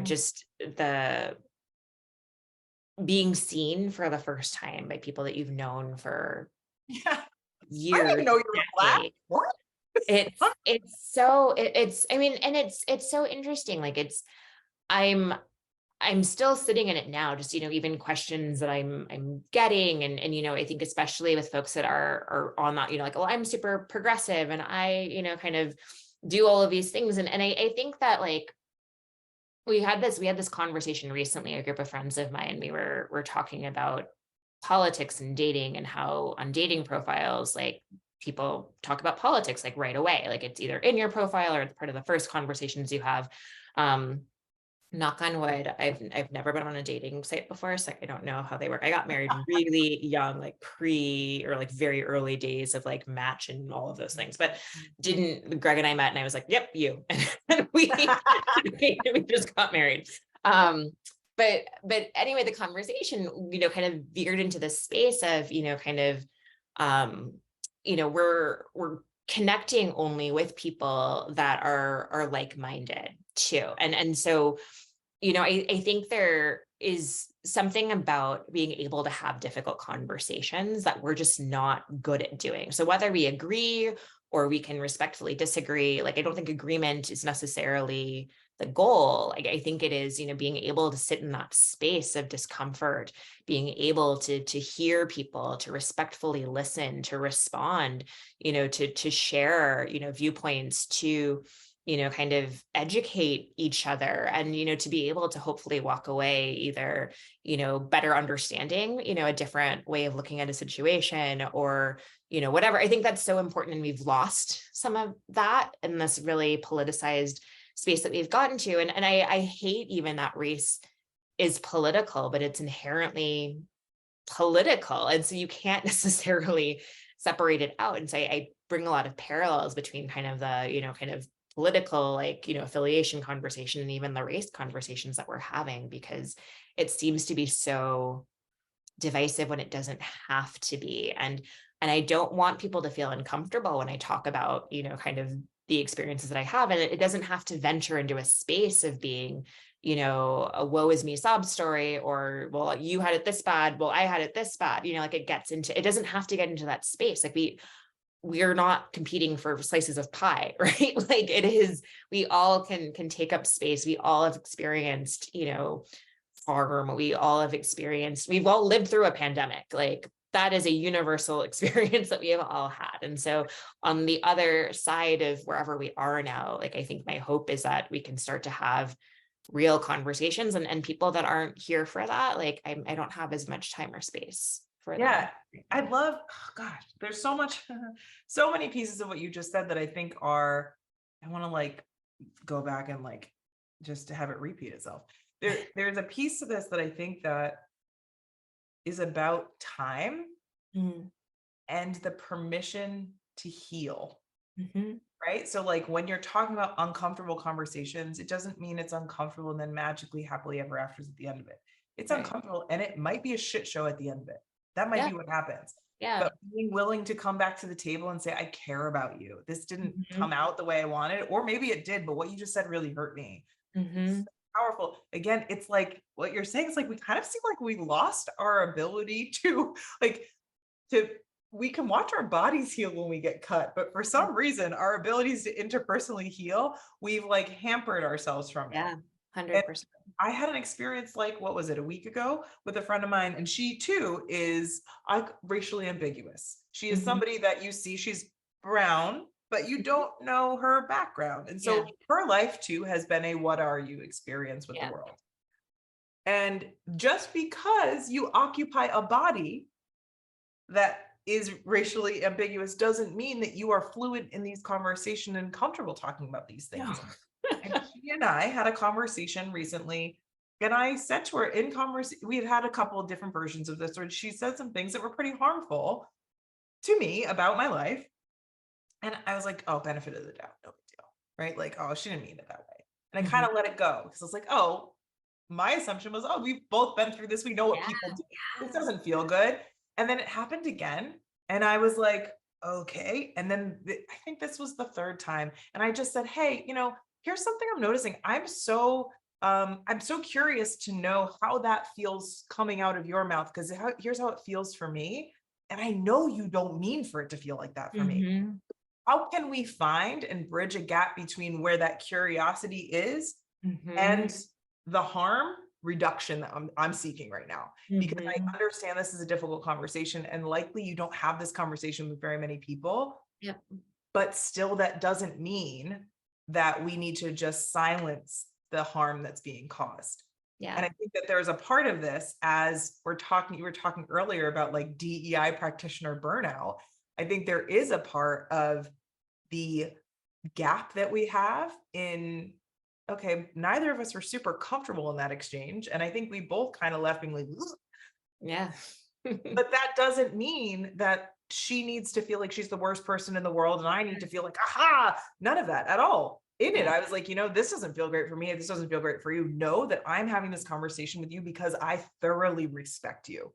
Speaker 2: just the being seen for the first time by people that you've known for years.
Speaker 1: I didn't even know you were Black. What?
Speaker 2: It's so interesting. Like I'm still sitting in it now, just, even questions that I'm getting. And, I think especially with folks that are on that, like, oh, I'm super progressive and I, kind of do all of these things. And I think that like, we had this conversation recently, a group of friends of mine, we were talking about politics and dating, and how on dating profiles, like people talk about politics like right away, like it's either in your profile or it's part of the first conversations you have. Knock on wood, I've never been on a dating site before, so I don't know how they work. I got married really young, like like very early days of like Match and all of those things, but Greg and I met and I was like, yep, you. And we just got married. But anyway, the conversation, kind of veered into this space of, we're connecting only with people that are like-minded too. And so, I think there is something about being able to have difficult conversations that we're just not good at doing. So whether we agree or we can respectfully disagree, like, I don't think agreement is necessarily the goal. Like, I think it is, being able to sit in that space of discomfort, being able to hear people, to respectfully listen, to respond, to share, viewpoints, to, kind of educate each other, and, to be able to hopefully walk away either, better understanding, a different way of looking at a situation, or, whatever. I think that's so important. And we've lost some of that in this really politicized space that we've gotten to. And I hate even that race is political, but it's inherently political. And so you can't necessarily separate it out. And so I bring a lot of parallels between kind of the, kind of political, like, affiliation conversation and even the race conversations that we're having, because it seems to be so divisive when it doesn't have to be. And I don't want people to feel uncomfortable when I talk about, kind of the experiences that I have. And it doesn't have to venture into a space of being, a woe is me sob story, or, well, you had it this bad, well, I had it this bad, like it doesn't have to get into that space. Like we're not competing for slices of pie, right? Like we all can take up space. We all have experienced, harm. We've all lived through a pandemic. Like that is a universal experience that we have all had. And so on the other side of wherever we are now, like, I think my hope is that we can start to have real conversations, and people that aren't here for that, like, I don't have as much time or space for
Speaker 1: Yeah,
Speaker 2: that.
Speaker 1: I love, oh gosh, there's so much, so many pieces of what you just said that I think I want to like go back and like just to have it repeat itself. There's a piece to this that I think that is about time and the permission to heal. Right. So like when you're talking about uncomfortable conversations, it doesn't mean it's uncomfortable and then magically happily ever after at the end of it. It's uncomfortable and it might be a shit show at the end of it. That might be what happens. But being willing to come back to the table and say, I care about you. This didn't come out the way I wanted, or maybe it did, but what you just said really hurt me. So powerful. Again, it's like what you're saying is like, we kind of seem like we lost our ability to we can watch our bodies heal when we get cut, but for some reason, our abilities to interpersonally heal, we've like hampered ourselves from it.
Speaker 2: 100%.
Speaker 1: I had an experience like, what was it, a week ago with a friend of mine, and she too is racially ambiguous. She is somebody that you see, she's brown, but you don't know her background. And so her life too has been a what are you experience with the world. And just because you occupy a body that is racially ambiguous doesn't mean that you are fluent in these conversations and comfortable talking about these things. No. And she and I had a conversation recently, and I said to her in conversation, we had a couple of different versions of this, where she said some things that were pretty harmful to me about my life. And I was like, oh, benefit of the doubt, no big deal, right? Like, oh, she didn't mean it that way. And I kind of let it go because I was like, oh, my assumption was, oh, we've both been through this. We know what people do. This doesn't feel good. And then it happened again. And I was like, okay. And then I think this was the third time. And I just said, hey, here's something I'm noticing. I'm so curious to know how that feels coming out of your mouth, because here's how it feels for me. And I know you don't mean for it to feel like that for me. How can we find and bridge a gap between where that curiosity is and the harm reduction that I'm seeking right now? Because I understand this is a difficult conversation, and likely you don't have this conversation with very many people. But still, that doesn't mean that we need to just silence the harm that's being caused. And I think that there's a part of this, as you were talking earlier about like DEI practitioner burnout. I think there is a part of the gap that we have in, okay, neither of us were super comfortable in that exchange. And I think we both kind of left being like, but that doesn't mean that she needs to feel like she's the worst person in the world and I need to feel like, aha, none of that at all. In it, I was like, this doesn't feel great for me. This doesn't feel great for you. Know that I'm having this conversation with you because I thoroughly respect you.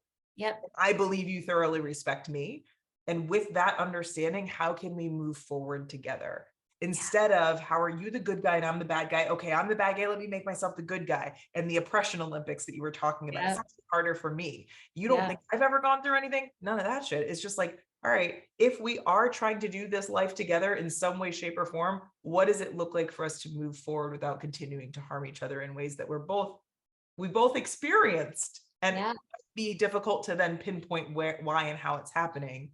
Speaker 1: I believe you thoroughly respect me. And with that understanding, how can we move forward together? Instead of, how are you the good guy and I'm the bad guy? Okay, I'm the bad guy. Let me make myself the good guy. And the oppression Olympics that you were talking about, it's actually harder for me. You don't think I've ever gone through anything? None of that shit. It's just like, all right, if we are trying to do this life together in some way, shape, or form, what does it look like for us to move forward without continuing to harm each other in ways that we both experienced, and be difficult to then pinpoint why and how it's happening.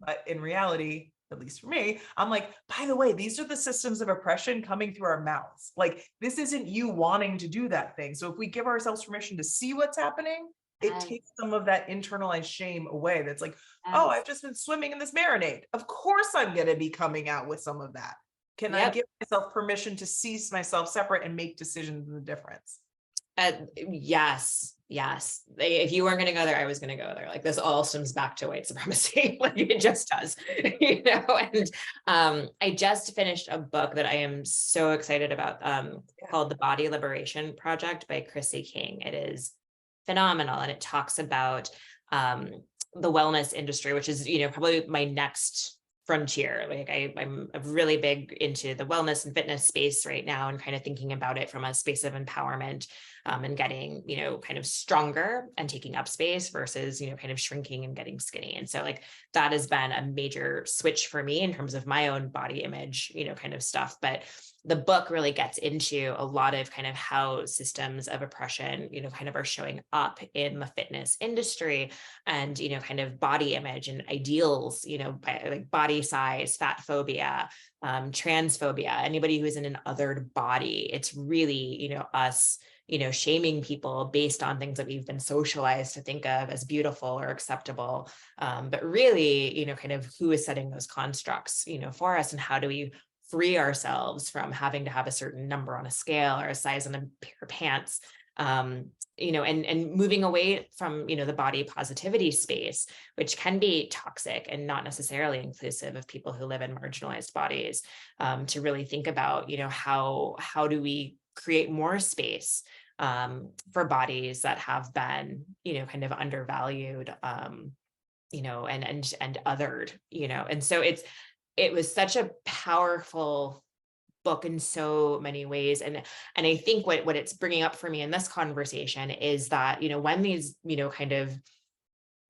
Speaker 1: But in reality, at least for me, I'm like, by the way, these are the systems of oppression coming through our mouths. Like, this isn't you wanting to do that thing. So if we give ourselves permission to see what's happening, it takes some of that internalized shame away. That's like, oh, I've just been swimming in this marinade. Of course I'm going to be coming out with some of that. Can I give myself permission to see myself separate and make decisions in the difference?
Speaker 2: Yes. Yes. If you weren't going to go there, I was going to go there. Like this all stems back to white supremacy. Like it just does, and I just finished a book that I am so excited about, called The Body Liberation Project by Chrissy King. It is phenomenal. And it talks about the wellness industry, which is, probably my next frontier. Like I'm really big into the wellness and fitness space right now, and kind of thinking about it from a space of empowerment, and getting, kind of stronger and taking up space versus, kind of shrinking and getting skinny. And so like that has been a major switch for me in terms of my own body image, kind of stuff. But the book really gets into a lot of kind of how systems of oppression, kind of are showing up in the fitness industry, and, kind of body image and ideals, by like body size, fat phobia, transphobia, anybody who is in an othered body. It's really, us, shaming people based on things that we've been socialized to think of as beautiful or acceptable. But really, kind of who is setting those constructs, for us, and how do we free ourselves from having to have a certain number on a scale or a size on a pair of pants, and moving away from, the body positivity space, which can be toxic and not necessarily inclusive of people who live in marginalized bodies, to really think about, how do we create more space for bodies that have been, kind of undervalued, and othered, and so it was such a powerful book in so many ways. And I think what it's bringing up for me in this conversation is that, when these, kind of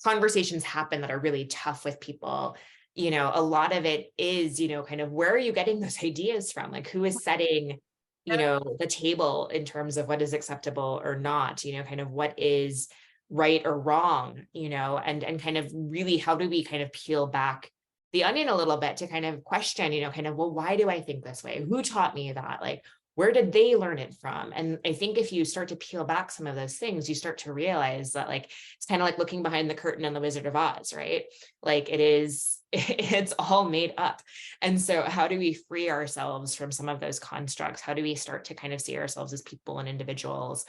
Speaker 2: conversations happen that are really tough with people, a lot of it is, kind of where are you getting those ideas from? Like who is setting, the table in terms of what is acceptable or not, kind of what is right or wrong, and kind of really, how do we kind of peel back the onion a little bit to kind of question, kind of, well, why do I think this way? Who taught me that? Like, where did they learn it from? And I think if you start to peel back some of those things, you start to realize that like, it's kind of like looking behind the curtain on The Wizard of Oz, right? Like it's all made up. And so how do we free ourselves from some of those constructs? How do we start to kind of see ourselves as people and individuals?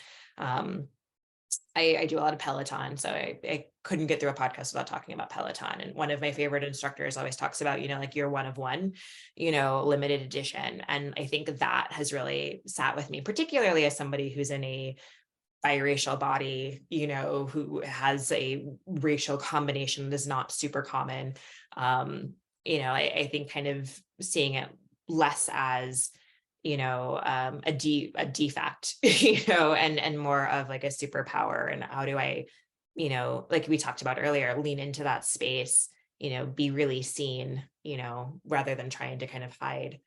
Speaker 2: I do a lot of Peloton, so I couldn't get through a podcast without talking about Peloton. And one of my favorite instructors always talks about, like you're one of one, limited edition. And I think that has really sat with me, particularly as somebody who's in a biracial body, who has a racial combination that is not super common. I think kind of seeing it less as a defect, and more of like a superpower. And how do I, like we talked about earlier, lean into that space, be really seen, rather than trying to kind of hide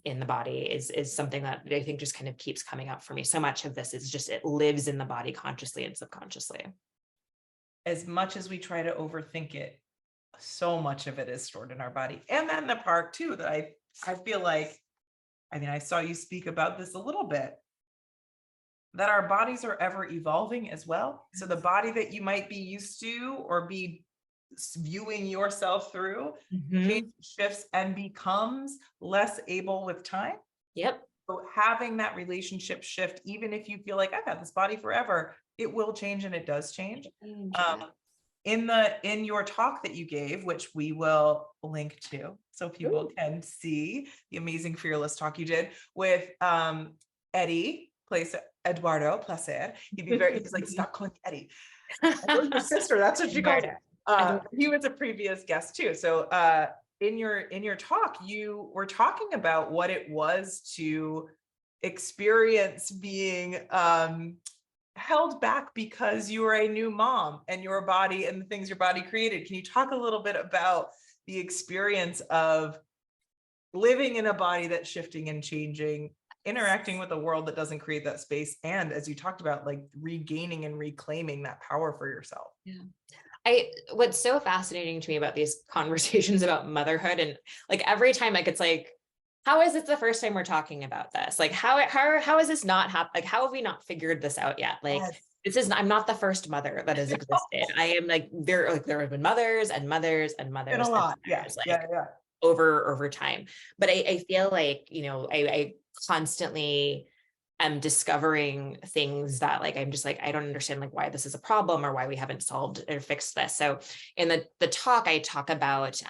Speaker 2: in the body is something that I think just kind of keeps coming up for me. So much of this is just, it lives in the body consciously and subconsciously.
Speaker 1: As much as we try to overthink it, so much of it is stored in our body. And then the part too, that I feel like, I saw you speak about this a little bit, that our bodies are ever evolving as well. So the body that you might be used to or be viewing yourself through shifts and becomes less able with time.
Speaker 2: Yep.
Speaker 1: So having that relationship shift, even if you feel like I've had this body forever, it will change, and it does change. In your talk that you gave, which we will link to so people can see the amazing fearless talk you did with Eddie Eduardo Placer. He's like, stop calling Eddie. I know your sister, that's what she called it. He was a previous guest too. So in your talk, you were talking about what it was to experience being held back because you were a new mom, and your body and the things your body created. Can you talk a little bit about the experience of living in a body that's shifting and changing, interacting with a world that doesn't create that space, and as you talked about, like regaining and reclaiming that power for yourself?
Speaker 2: What's so fascinating to me about these conversations about motherhood, and like every time, like it's like, how is it the first time we're talking about this? Like how is this not like, how have we not figured this out yet? Like I'm not the first mother that has existed. I am like, there have been mothers and mothers and mothers.
Speaker 1: Been a lot.
Speaker 2: Over time. But I feel like, I constantly am discovering things that like, I'm just like, I don't understand like why this is a problem or why we haven't solved or fixed this. So in the talk, I talk about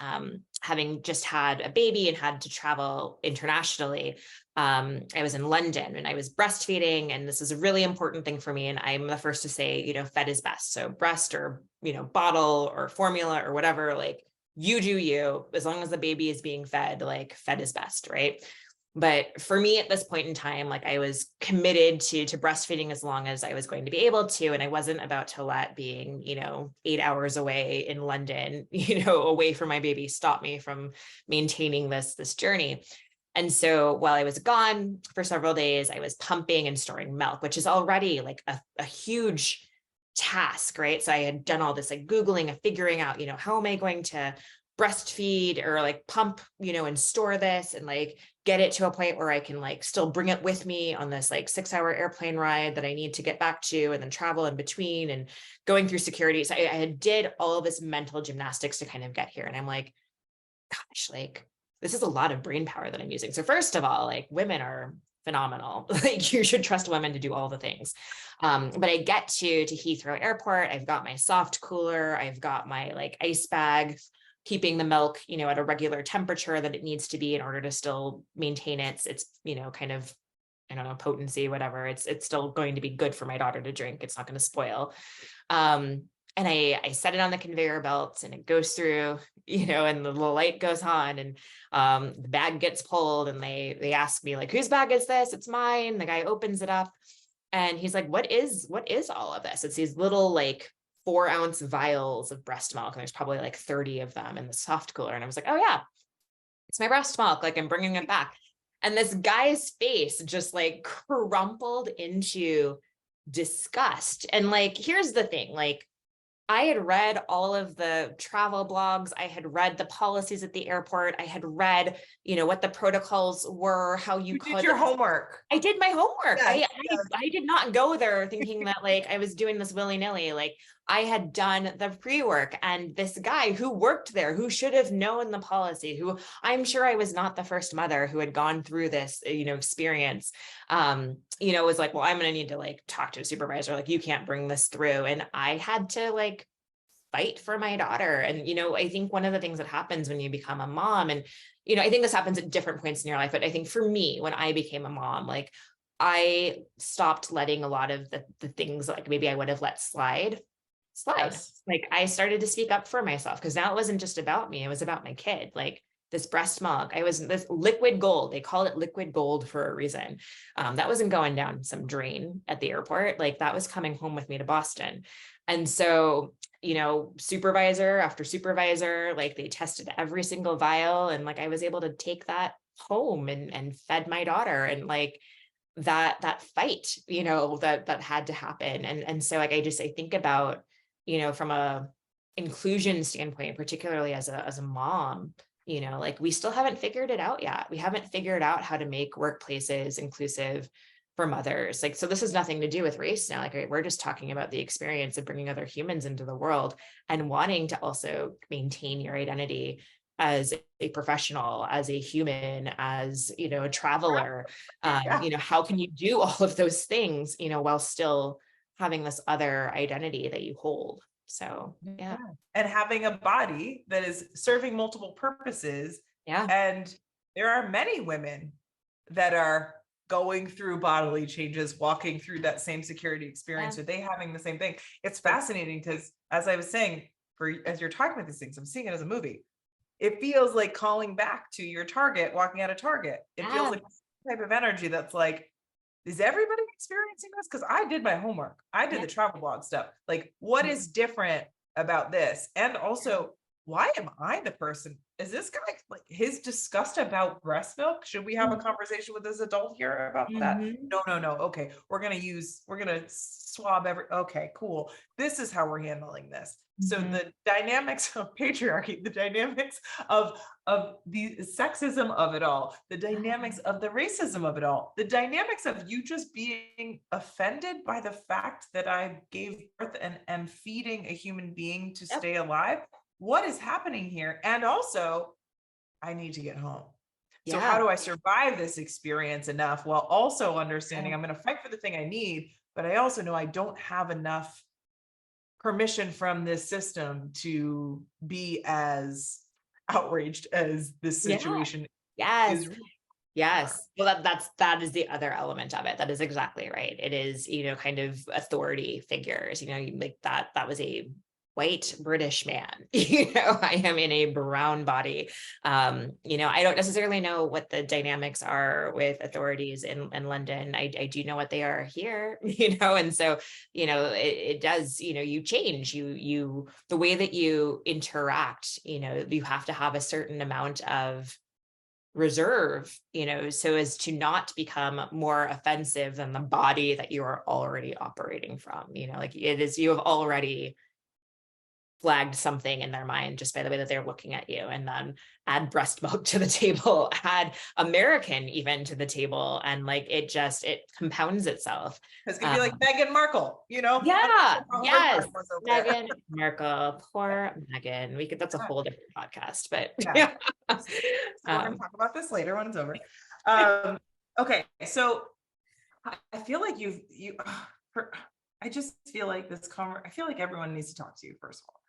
Speaker 2: having just had a baby and had to travel internationally. I was in London and I was breastfeeding, and this is a really important thing for me. And I'm the first to say, fed is best. So breast or, bottle or formula or whatever, like you do you, as long as the baby is being fed, like fed is best, right? But for me at this point in time, like I was committed to breastfeeding as long as I was going to be able to. And I wasn't about to let being, 8 hours away in London, away from my baby, stop me from maintaining this journey. And so while I was gone for several days, I was pumping and storing milk, which is already like a huge task, right? So I had done all this like Googling and figuring out, how am I going to breastfeed or like pump, and store this and like get it to a point where I can like still bring it with me on this like 6-hour airplane ride that I need to get back to, and then travel in between and going through security. So I did all of this mental gymnastics to kind of get here. And I'm like, gosh, like this is a lot of brain power that I'm using. So first of all, like women are phenomenal. Like you should trust women to do all the things. But I get to Heathrow Airport. I've got my soft cooler. I've got my like ice bag, keeping the milk, at a regular temperature that it needs to be in order to still maintain its, kind of, I don't know, potency, whatever. It's still going to be good for my daughter to drink. It's not going to spoil. And I set it on the conveyor belts and it goes through, and the little light goes on, and the bag gets pulled, and they ask me like, whose bag is this? It's mine. The guy opens it up and he's like, what is all of this? It's these little like 4-ounce vials of breast milk. And there's probably like 30 of them in the soft cooler. And I was like, oh yeah, it's my breast milk. Like I'm bringing it back. And this guy's face just like crumpled into disgust. And like, here's the thing, like, I had read all of the travel blogs. I had read the policies at the airport. I had read, what the protocols were, how you
Speaker 1: did your homework.
Speaker 2: I did my homework.
Speaker 1: Yes,
Speaker 2: I did not go there thinking that like I was doing this willy-nilly. Like I had done the pre-work, and this guy who worked there, who should have known the policy, who I'm sure I was not the first mother who had gone through this, experience, was like, well, I'm going to need to like talk to a supervisor. Like you can't bring this through. And I had to like fight for my daughter. And, I think one of the things that happens when you become a mom, and, I think this happens at different points in your life, but I think for me, when I became a mom, like I stopped letting a lot of the things like maybe I would have let slide. Yes. Like I started to speak up for myself, because now it wasn't just about me. It was about my kid. Like this breast milk, I was this liquid gold. They call it liquid gold for a reason. That wasn't going down some drain at the airport. Like that was coming home with me to Boston. And so, supervisor after supervisor, like they tested every single vial. And like, I was able to take that home and fed my daughter, and like that fight, that had to happen. And so like, I think about, from a inclusion standpoint, particularly as a mom, like we still haven't figured it out yet. We haven't figured out how to make workplaces inclusive for mothers. Like, so this has nothing to do with race now. Like we're just talking about the experience of bringing other humans into the world and wanting to also maintain your identity as a professional, as a human, as, a traveler. How can you do all of those things, while still having this other identity that you hold? So, yeah.
Speaker 1: And having a body that is serving multiple purposes.
Speaker 2: Yeah.
Speaker 1: And there are many women that are going through bodily changes, walking through that same security experience. Are they having the same thing? It's fascinating because, as I was saying, as you're talking about these things, I'm seeing it as a movie. It feels like calling back to your Target, walking out of Target. It feels like a type of energy that's like, is everybody experiencing this? Because I did my homework. I did the travel blog stuff. Like, what is different about this? And also, why am I the person? Is this guy like his disgust about breast milk? Should we have a conversation with this adult here about that? No. Okay. We're going to swab okay, cool. This is how we're handling this. So the dynamics of patriarchy, the dynamics of the sexism of it all, the dynamics of the racism of it all, the dynamics of you just being offended by the fact that I gave birth and am feeding a human being to stay alive. What is happening here? And also, I need to get home. So how do I survive this experience enough while also understanding I'm going to fight for the thing I need, but I also know I don't have enough permission from this system to be as outraged as this situation is.
Speaker 2: Yes. Well, that is the other element of it. That is exactly right. It is, kind of authority figures, like that was a white British man, I am in a brown body. I don't necessarily know what the dynamics are with authorities in London. I do know what they are here, and so, it does, you change, the way that you interact, you have to have a certain amount of reserve, so as to not become more offensive than the body that you are already operating from, like it is, you have already flagged something in their mind just by the way that they're looking at you, and then add breast milk to the table, add American even to the table, and like it compounds itself.
Speaker 1: It's gonna be like Meghan Markle,
Speaker 2: Yes, Meghan Markle, poor Meghan. That's a whole different podcast, but
Speaker 1: we're gonna talk about this later when it's over. Okay, so I feel like I just feel like I feel like everyone needs to talk to you first of all.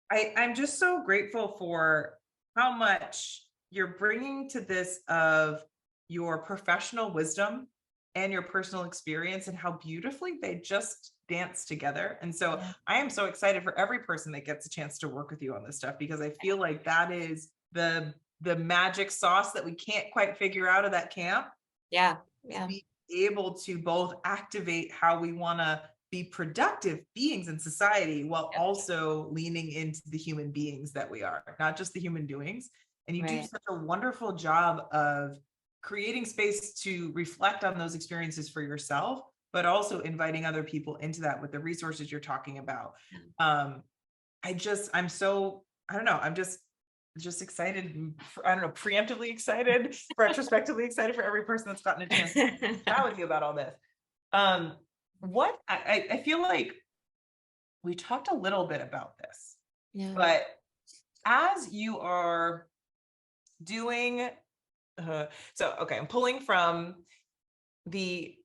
Speaker 1: I'm just so grateful for how much you're bringing to this of your professional wisdom and your personal experience and how beautifully they just dance together. And so I am so excited for every person that gets a chance to work with you on this stuff, because I feel like that is the magic sauce that we can't quite figure out of that camp. Be able to both activate how we want to be productive beings in society while also leaning into the human beings that we are, not just the human doings. And you do such a wonderful job of creating space to reflect on those experiences for yourself, but also inviting other people into that with the resources you're talking about. I'm just excited. Preemptively excited, retrospectively excited for every person that's gotten a chance to chat with you about all this. What I feel like we talked a little bit about this, but as you are doing, I'm pulling from I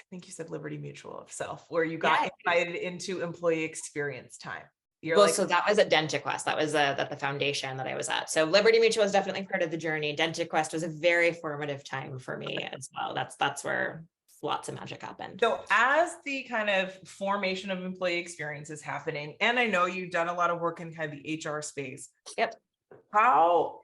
Speaker 1: think you said Liberty Mutual of Self, where you got invited into employee experience time.
Speaker 2: So that was at DentaQuest. That was at the foundation that I was at. So Liberty Mutual was definitely part of the journey. DentaQuest was a very formative time for me as well. That's where lots of magic happened.
Speaker 1: So as the kind of formation of employee experience is happening, and I know you've done a lot of work in kind of the HR space. How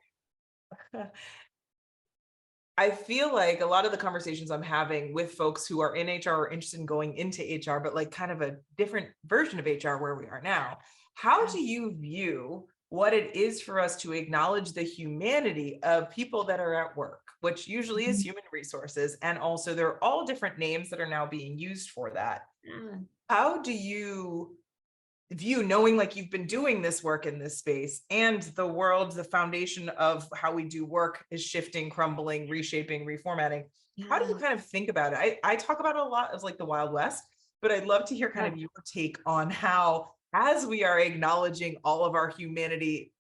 Speaker 1: I feel like a lot of the conversations I'm having with folks who are in HR or interested in going into HR, but like kind of a different version of HR where we are now, how do you view what it is for us to acknowledge the humanity of people that are at work, which usually is human resources, and also there are all different names that are now being used for that. How do you view, knowing like you've been doing this work in this space, and the world, the foundation of how we do work is shifting, crumbling, reshaping, reformatting? How do you kind of think about it? I talk about it a lot as like the Wild West, but I'd love to hear kind of your take on how, as we are acknowledging all of our humanity,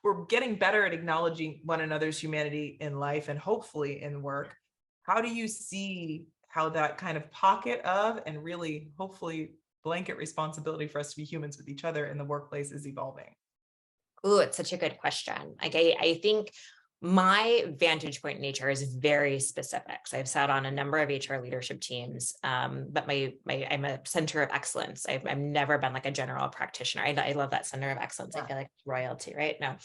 Speaker 1: we're getting better at acknowledging one another's humanity in life and hopefully in work. How do you see how that kind of pocket of, and really hopefully blanket responsibility for us to be humans with each other in the workplace is evolving?
Speaker 2: Ooh, it's such a good question. Like I think my vantage point in HR is very specific. So I've sat on a number of HR leadership teams, but I'm a center of excellence. I've never been like a general practitioner. I love that center of excellence. I feel like royalty, right? No,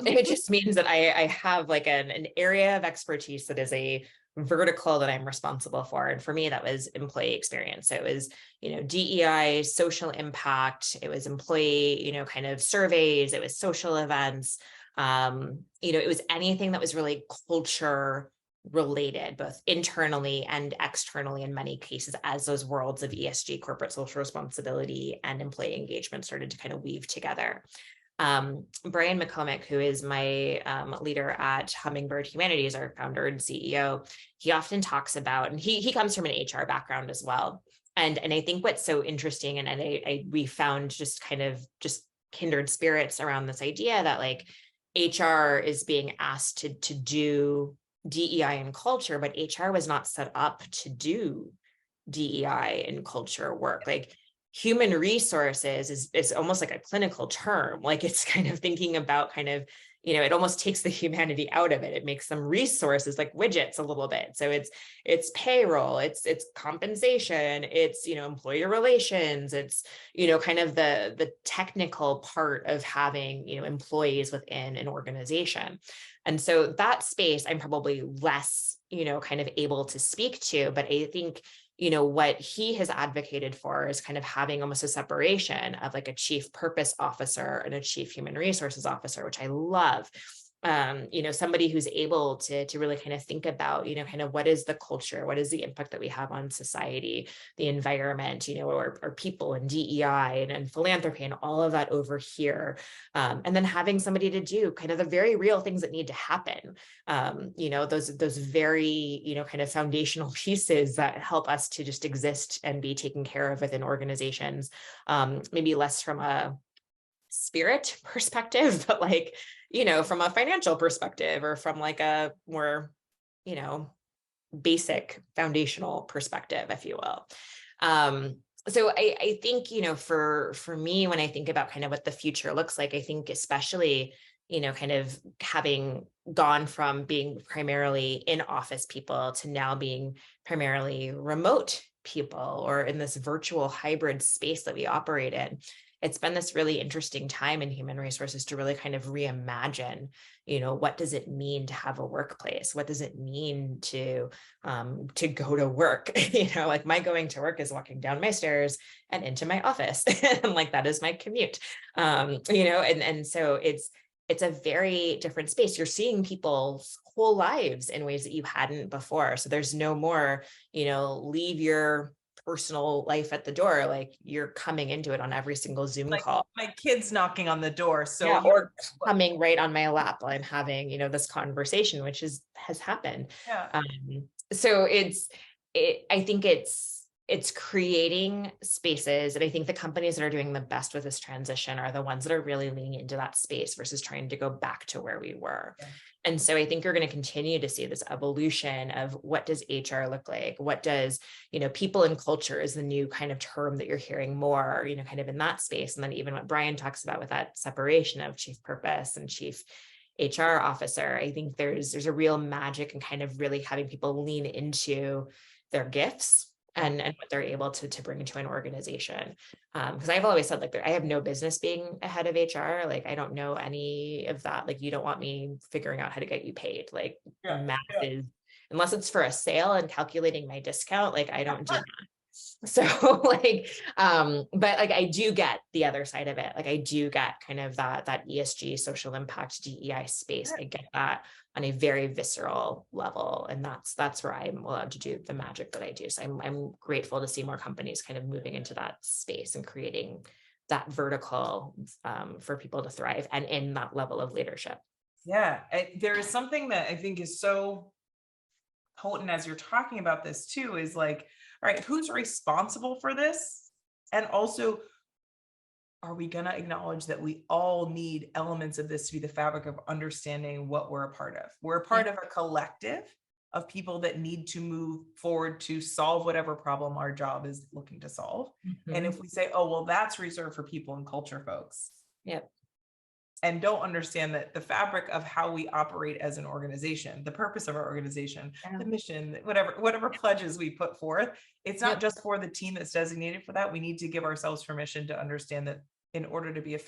Speaker 2: it just means that I have like an area of expertise that is a vertical that I'm responsible for. And for me, that was employee experience. So it was, DEI, social impact, it was employee, kind of surveys, it was social events. It was anything that was really culture related, both internally and externally in many cases, as those worlds of ESG, corporate social responsibility, and employee engagement started to kind of weave together. Brian McCormick, who is my leader at Hummingbird Humanity, is our founder and CEO. He often talks about, and he comes from an HR background as well. And I think what's so interesting, and we found just kindred spirits around this idea that like, HR is being asked to do DEI and culture, but HR was not set up to do DEI and culture work. Like human resources is almost like a clinical term. Like it's kind of thinking about kind of, it almost takes the humanity out of it. It makes them resources like widgets a little bit. So it's payroll, it's compensation, it's, employee relations, it's, kind of the technical part of having, employees within an organization. And so that space I'm probably less, kind of able to speak to, but I think what he has advocated for is kind of having almost a separation of like a chief purpose officer and a chief human resources officer, which I love. Somebody who's able to really kind of think about, kind of what is the culture, what is the impact that we have on society, the environment, or people and DEI and philanthropy and all of that over here. And then having somebody to do kind of the very real things that need to happen. Those very, kind of foundational pieces that help us to just exist and be taken care of within organizations, maybe less from a spirit perspective, but like, from a financial perspective or from like a more, basic foundational perspective, if you will. So I think, for me, when I think about kind of what the future looks like, I think especially, kind of having gone from being primarily in office people to now being primarily remote people or in this virtual hybrid space that we operate in. It's been this really interesting time in human resources to really kind of reimagine, what does it mean to have a workplace? What does it mean to go to work? Like my going to work is walking down my stairs and into my office. And like, that is my commute. And so it's a very different space. You're seeing people's whole lives in ways that you hadn't before. So there's no more, leave your personal life at the door. Like you're coming into it on every single Zoom call.
Speaker 1: My kid's knocking on the door. So
Speaker 2: yeah, or coming right on my lap while I'm having, this conversation, which has happened.
Speaker 1: Yeah.
Speaker 2: So I think it's creating spaces. And I think the companies that are doing the best with this transition are the ones that are really leaning into that space versus trying to go back to where we were. Yeah. And so I think you're going to continue to see this evolution of what does HR look like? What does, people and culture is the new kind of term that you're hearing more, kind of in that space. And then even what Brian talks about with that separation of chief purpose and chief HR officer, I think there's a real magic and kind of really having people lean into their gifts and what they're able to bring to an organization. Because I've always said, like, I have no business being a head of HR. Like, I don't know any of that. Like, you don't want me figuring out how to get you paid. Like, the math is, unless it's for a sale and calculating my discount, like, I don't do that. So like, but like, I do get the other side of it. Like, I do get kind of that ESG, social impact, DEI space. I get that on a very visceral level. And that's where I'm allowed to do the magic that I do. So I'm grateful to see more companies kind of moving into that space and creating that vertical for people to thrive and in that level of leadership.
Speaker 1: Yeah, there is something that I think is so potent as you're talking about this too, is like, all right, who's responsible for this? And also, are we going to acknowledge that we all need elements of this to be the fabric of understanding what we're a part of? We're a part of a collective of people that need to move forward to solve whatever problem our job is looking to solve. Mm-hmm. And if we say, oh, well, that's reserved for people and culture folks.
Speaker 2: Yep.
Speaker 1: And don't understand that the fabric of how we operate as an organization, the purpose of our organization, the mission, whatever pledges we put forth, it's not just for the team that's designated for that. We need to give ourselves permission to understand that in order to be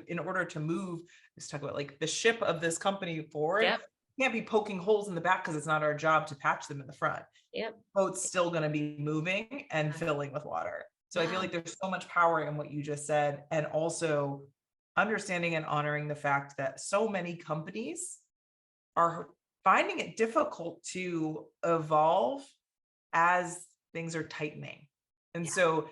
Speaker 1: in order to move, let's talk about like the ship of this company forward, we can't be poking holes in the back because it's not our job to patch them in the front. Boat's still going to be moving and filling with water. So I feel like there's so much power in what you just said, and also understanding and honoring the fact that so many companies are finding it difficult to evolve as things are tightening. And so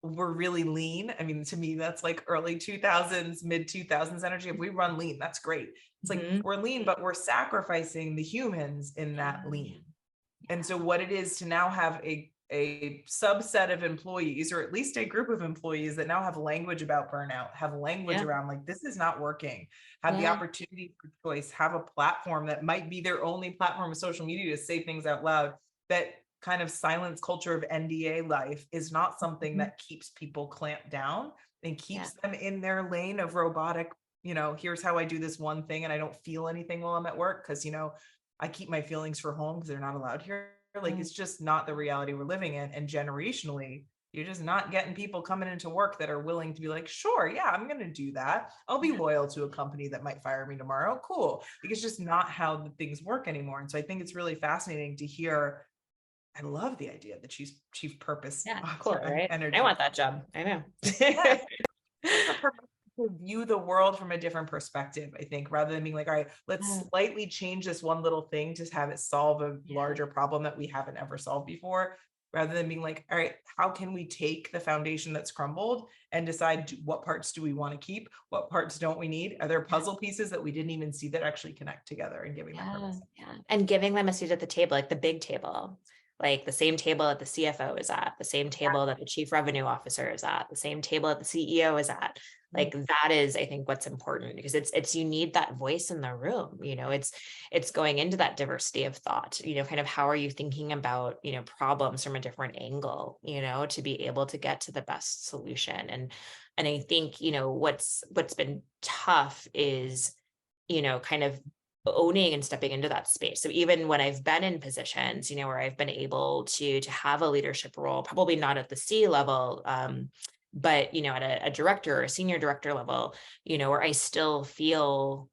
Speaker 1: we're really lean. I mean, to me, that's like early 2000s, mid 2000s energy. If we run lean, that's great. It's like we're lean, but we're sacrificing the humans in that lean. And so what it is to now have a a subset of employees, or at least a group of employees that now have language about burnout, have language around like, this is not working, have the opportunity for choice, have a platform that might be their only platform of social media to say things out loud. That kind of silence culture of NDA life is not something that keeps people clamped down and keeps them in their lane of robotic, here's how I do this one thing and I don't feel anything while I'm at work because, I keep my feelings for home because they're not allowed here. Like, it's just not the reality we're living in. And generationally, you're just not getting people coming into work that are willing to be like, sure, yeah, I'm going to do that. I'll be loyal to a company that might fire me tomorrow. Cool. Like, it's just not how the things work anymore. And so I think it's really fascinating to hear. I love the idea of the chief purpose.
Speaker 2: Yeah, cool, right?
Speaker 1: Energy.
Speaker 2: I want that job. I know.
Speaker 1: To view the world from a different perspective, I think, rather than being like, all right, let's slightly change this one little thing to have it solve a larger problem that we haven't ever solved before, rather than being like, all right, how can we take the foundation that's crumbled and decide what parts do we want to keep? What parts don't we need? Are there puzzle pieces that we didn't even see that actually connect together, and giving them purpose?
Speaker 2: And giving them a seat at the table, like the big table. Like the same table that the CFO is at, the same table that the chief revenue officer is at, the same table that the CEO is at. Like that is, I think, what's important, because it's you need that voice in the room. It's going into that diversity of thought, kind of how are you thinking about, problems from a different angle, to be able to get to the best solution. And I think, what's been tough is, kind of owning and stepping into that space. So even when I've been in positions, where I've been able to have a leadership role, probably not at the C level, but, at a director or a senior director level, where I still feel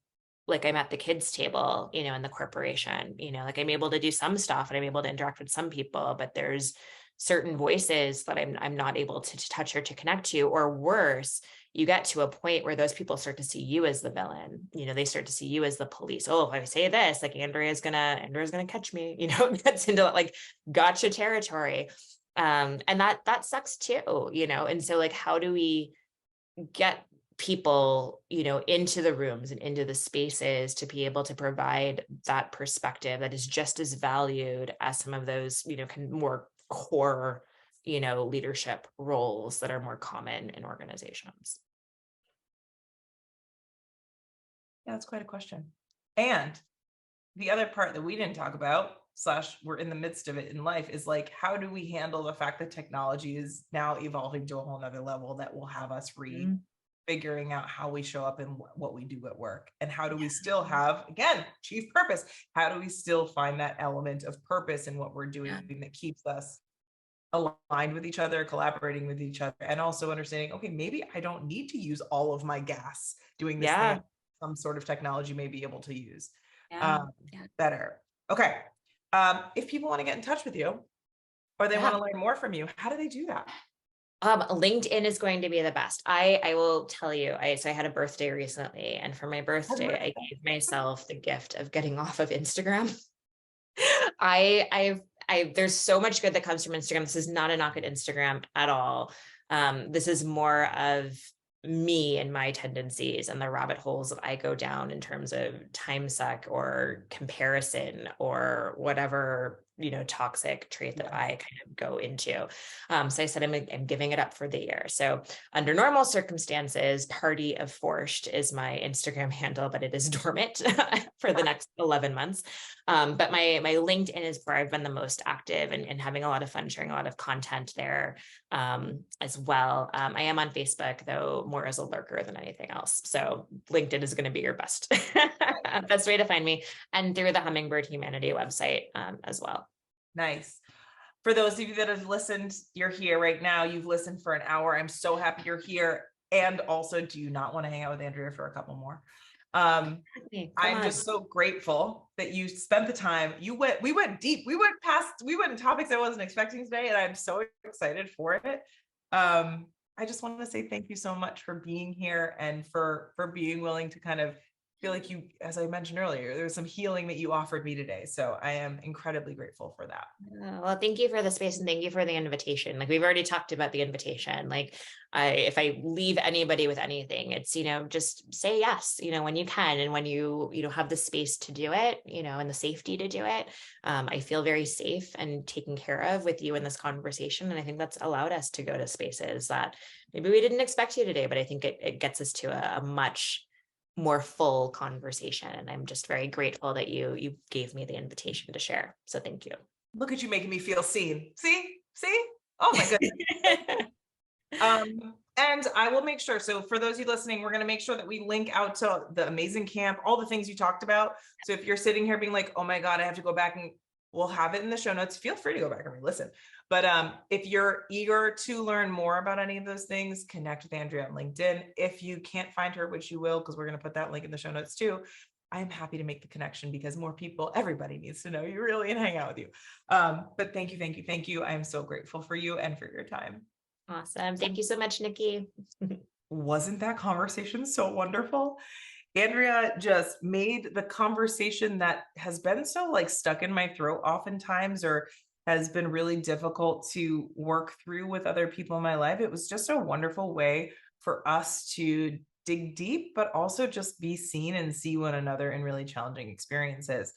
Speaker 2: like I'm at the kids' table, in the corporation, like I'm able to do some stuff and I'm able to interact with some people, but there's certain voices that I'm not able to touch or to connect to, or worse, you get to a point where those people start to see you as the villain. They start to see you as the police. Oh, if I say this, like Andrea's gonna catch me, it gets into like gotcha territory. And that sucks too, and so like, how do we get people, into the rooms and into the spaces to be able to provide that perspective that is just as valued as some of those, more core, leadership roles that are more common in organizations?
Speaker 1: Yeah, that's quite a question. And the other part that we didn't talk about, / we're in the midst of it in life, is like, how do we handle the fact that technology is now evolving to a whole nother level that will have us figuring out how we show up and what we do at work? And how do we still have, again, chief purpose? How do we still find that element of purpose in what we're doing that keeps us aligned with each other, collaborating with each other, and also understanding, okay, maybe I don't need to use all of my gas doing this thing. Some sort of technology may be able to use better. Okay. If people want to get in touch with you, or they want to learn more from you, how do they do that?
Speaker 2: LinkedIn is going to be the best. I will tell you, so I had a birthday recently, and for my birthday, I gave myself the gift of getting off of Instagram. There's so much good that comes from Instagram. This is not a knock at Instagram at all. This is more of me and my tendencies and the rabbit holes that I go down in terms of time suck or comparison or whatever, toxic trait that I kind of go into. So I said, I'm giving it up for the year. So under normal circumstances, Party of Forsht is my Instagram handle, but it is dormant for the next 11 months. But my LinkedIn is where I've been the most active and having a lot of fun sharing a lot of content there as well. I am on Facebook, though, more as a lurker than anything else. So LinkedIn is going to be your best way to find me, and through the Hummingbird Humanity website as well.
Speaker 1: Nice. For those of you that have listened, you're here right now. You've listened for an hour. I'm so happy you're here. And also, do you not want to hang out with Andrea for a couple more? I'm just so grateful that you spent the time. We went deep. We went in topics I wasn't expecting today, and I'm so excited for it. I just want to say thank you so much for being here and for being willing to kind of feel like you, as I mentioned earlier, there was some healing that you offered me today. So I am incredibly grateful for that.
Speaker 2: Well, thank you for the space and thank you for the invitation. Like we've already talked about the invitation. Like if I leave anybody with anything, it's, just say yes, when you can and when you have the space to do it, and the safety to do it. I feel very safe and taken care of with you in this conversation. And I think that's allowed us to go to spaces that maybe we didn't expect you today, but I think it gets us to a much more full conversation. And I'm just very grateful that you gave me the invitation to share. So thank you.
Speaker 1: Look at you making me feel seen. See? Oh my goodness. And I will make sure. So for those of you listening, we're going to make sure that we link out to the amazing camp, all the things you talked about. So if you're sitting here being like, oh my God, I have to go back, and we'll have it in the show notes. Feel free to go back and re-listen. But if you're eager to learn more about any of those things, connect with Andrea on LinkedIn. If you can't find her, which you will, because we're going to put that link in the show notes too, I'm happy to make the connection because more people, everybody needs to know you really and hang out with you. But thank you. I am so grateful for you and for your time.
Speaker 2: Awesome. Thank you so much, Nikki.
Speaker 1: Wasn't that conversation so wonderful? Andrea just made the conversation that has been so stuck in my throat oftentimes, or has been really difficult to work through with other people in my life. It was just a wonderful way for us to dig deep, but also just be seen and see one another in really challenging experiences.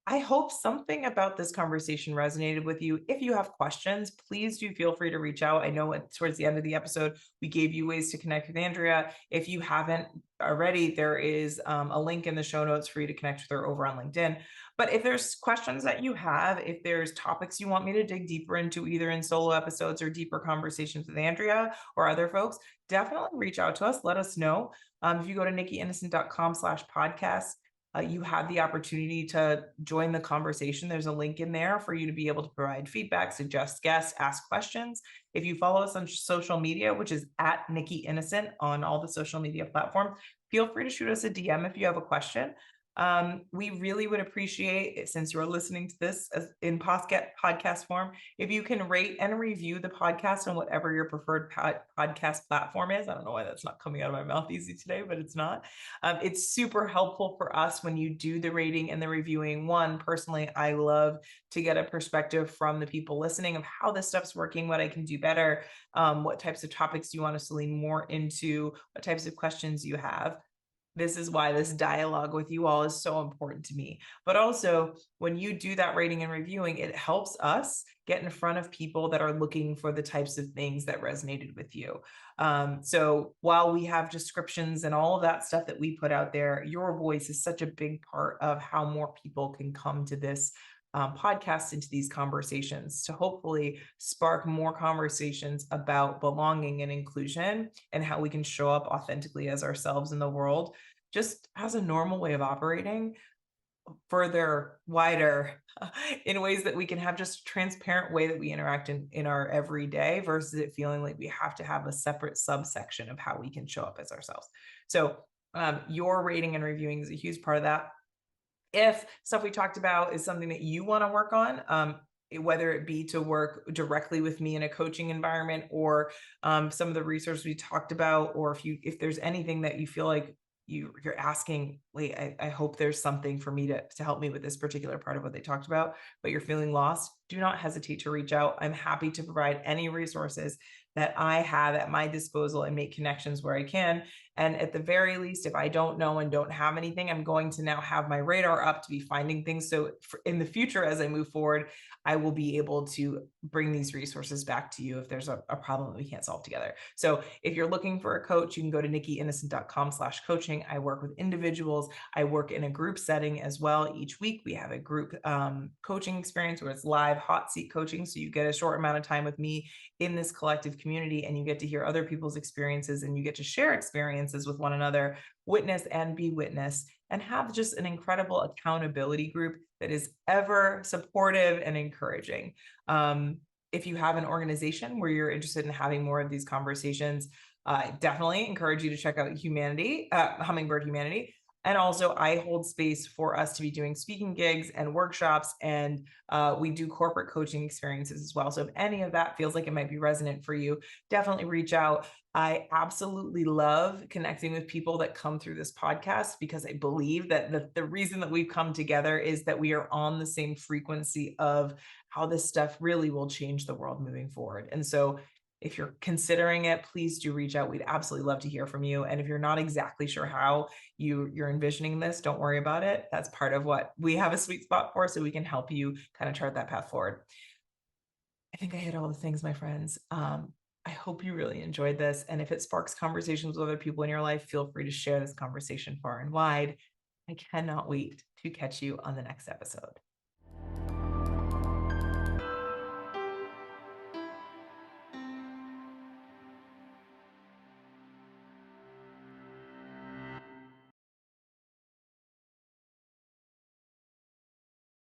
Speaker 1: I hope something about this conversation resonated with you. If you have questions, please do feel free to reach out. I know towards the end of the episode, we gave you ways to connect with Andrea. If you haven't already, there is a link in the show notes for you to connect with her over on LinkedIn. But if there's questions that you have, if there's topics you want me to dig deeper into, either in solo episodes or deeper conversations with Andrea or other folks, definitely reach out to us. Let us know. If you go to nikkyinnocent.com/podcast, you have the opportunity to join the conversation. There's a link in there for you to be able to provide feedback, suggest guests, ask questions. If you follow us on social media, which is at Nikki Innocent on all the social media platforms, feel free to shoot us a DM if you have a question. We really would appreciate it, since you're listening to this in podcast form, if you can rate and review the podcast on whatever your preferred podcast platform is. I don't know why that's not coming out of my mouth easy today, but it's not. It's super helpful for us when you do the rating and the reviewing. One, personally, I love to get a perspective from the people listening of how this stuff's working, what I can do better, what types of topics you want us to lean more into, what types of questions you have. This is why this dialogue with you all is so important to me. But also, when you do that rating and reviewing, it helps us get in front of people that are looking for the types of things that resonated with you. So while we have descriptions and all of that stuff that we put out there, your voice is such a big part of how more people can come to this podcast, into these conversations, to hopefully spark more conversations about belonging and inclusion and how we can show up authentically as ourselves in the world, just as a normal way of operating, further, wider, in ways that we can have just a transparent way that we interact in our everyday, versus it feeling like we have to have a separate subsection of how we can show up as ourselves. So your rating and reviewing is a huge part of that. If stuff we talked about is something that you want to work on, whether it be to work directly with me in a coaching environment, or some of the resources we talked about, or if there's anything that you feel like you're asking, wait, I hope there's something for me to help me with this particular part of what they talked about, but you're feeling lost, do not hesitate to reach out. I'm happy to provide any resources that I have at my disposal and make connections where I can. And at the very least, if I don't know and don't have anything, I'm going to now have my radar up to be finding things. So in the future, as I move forward, I will be able to bring these resources back to you if there's a problem that we can't solve together. So if you're looking for a coach, you can go to nikkyinnocent.com/coaching. I work with individuals. I work in a group setting as well. Each week we have a group coaching experience where it's live hot seat coaching. So you get a short amount of time with me in this collective community, and you get to hear other people's experiences, and you get to share experiences with one another, witness and be witnessed, and have just an incredible accountability group that is ever supportive and encouraging. If you have an organization where you're interested in having more of these conversations, I definitely encourage you to check out Hummingbird Humanity. And also I hold space for us to be doing speaking gigs and workshops, and we do corporate coaching experiences as well. So if any of that feels like it might be resonant for you, definitely reach out. I absolutely love connecting with people that come through this podcast, because I believe that the reason that we've come together is that we are on the same frequency of how this stuff really will change the world moving forward. And so if you're considering it, please do reach out. We'd absolutely love to hear from you. And if you're not exactly sure how you're envisioning this, don't worry about it. That's part of what we have a sweet spot for, so we can help you kind of chart that path forward. I think I hit all the things, my friends. I hope you really enjoyed this. And if it sparks conversations with other people in your life, feel free to share this conversation far and wide. I cannot wait to catch you on the next episode.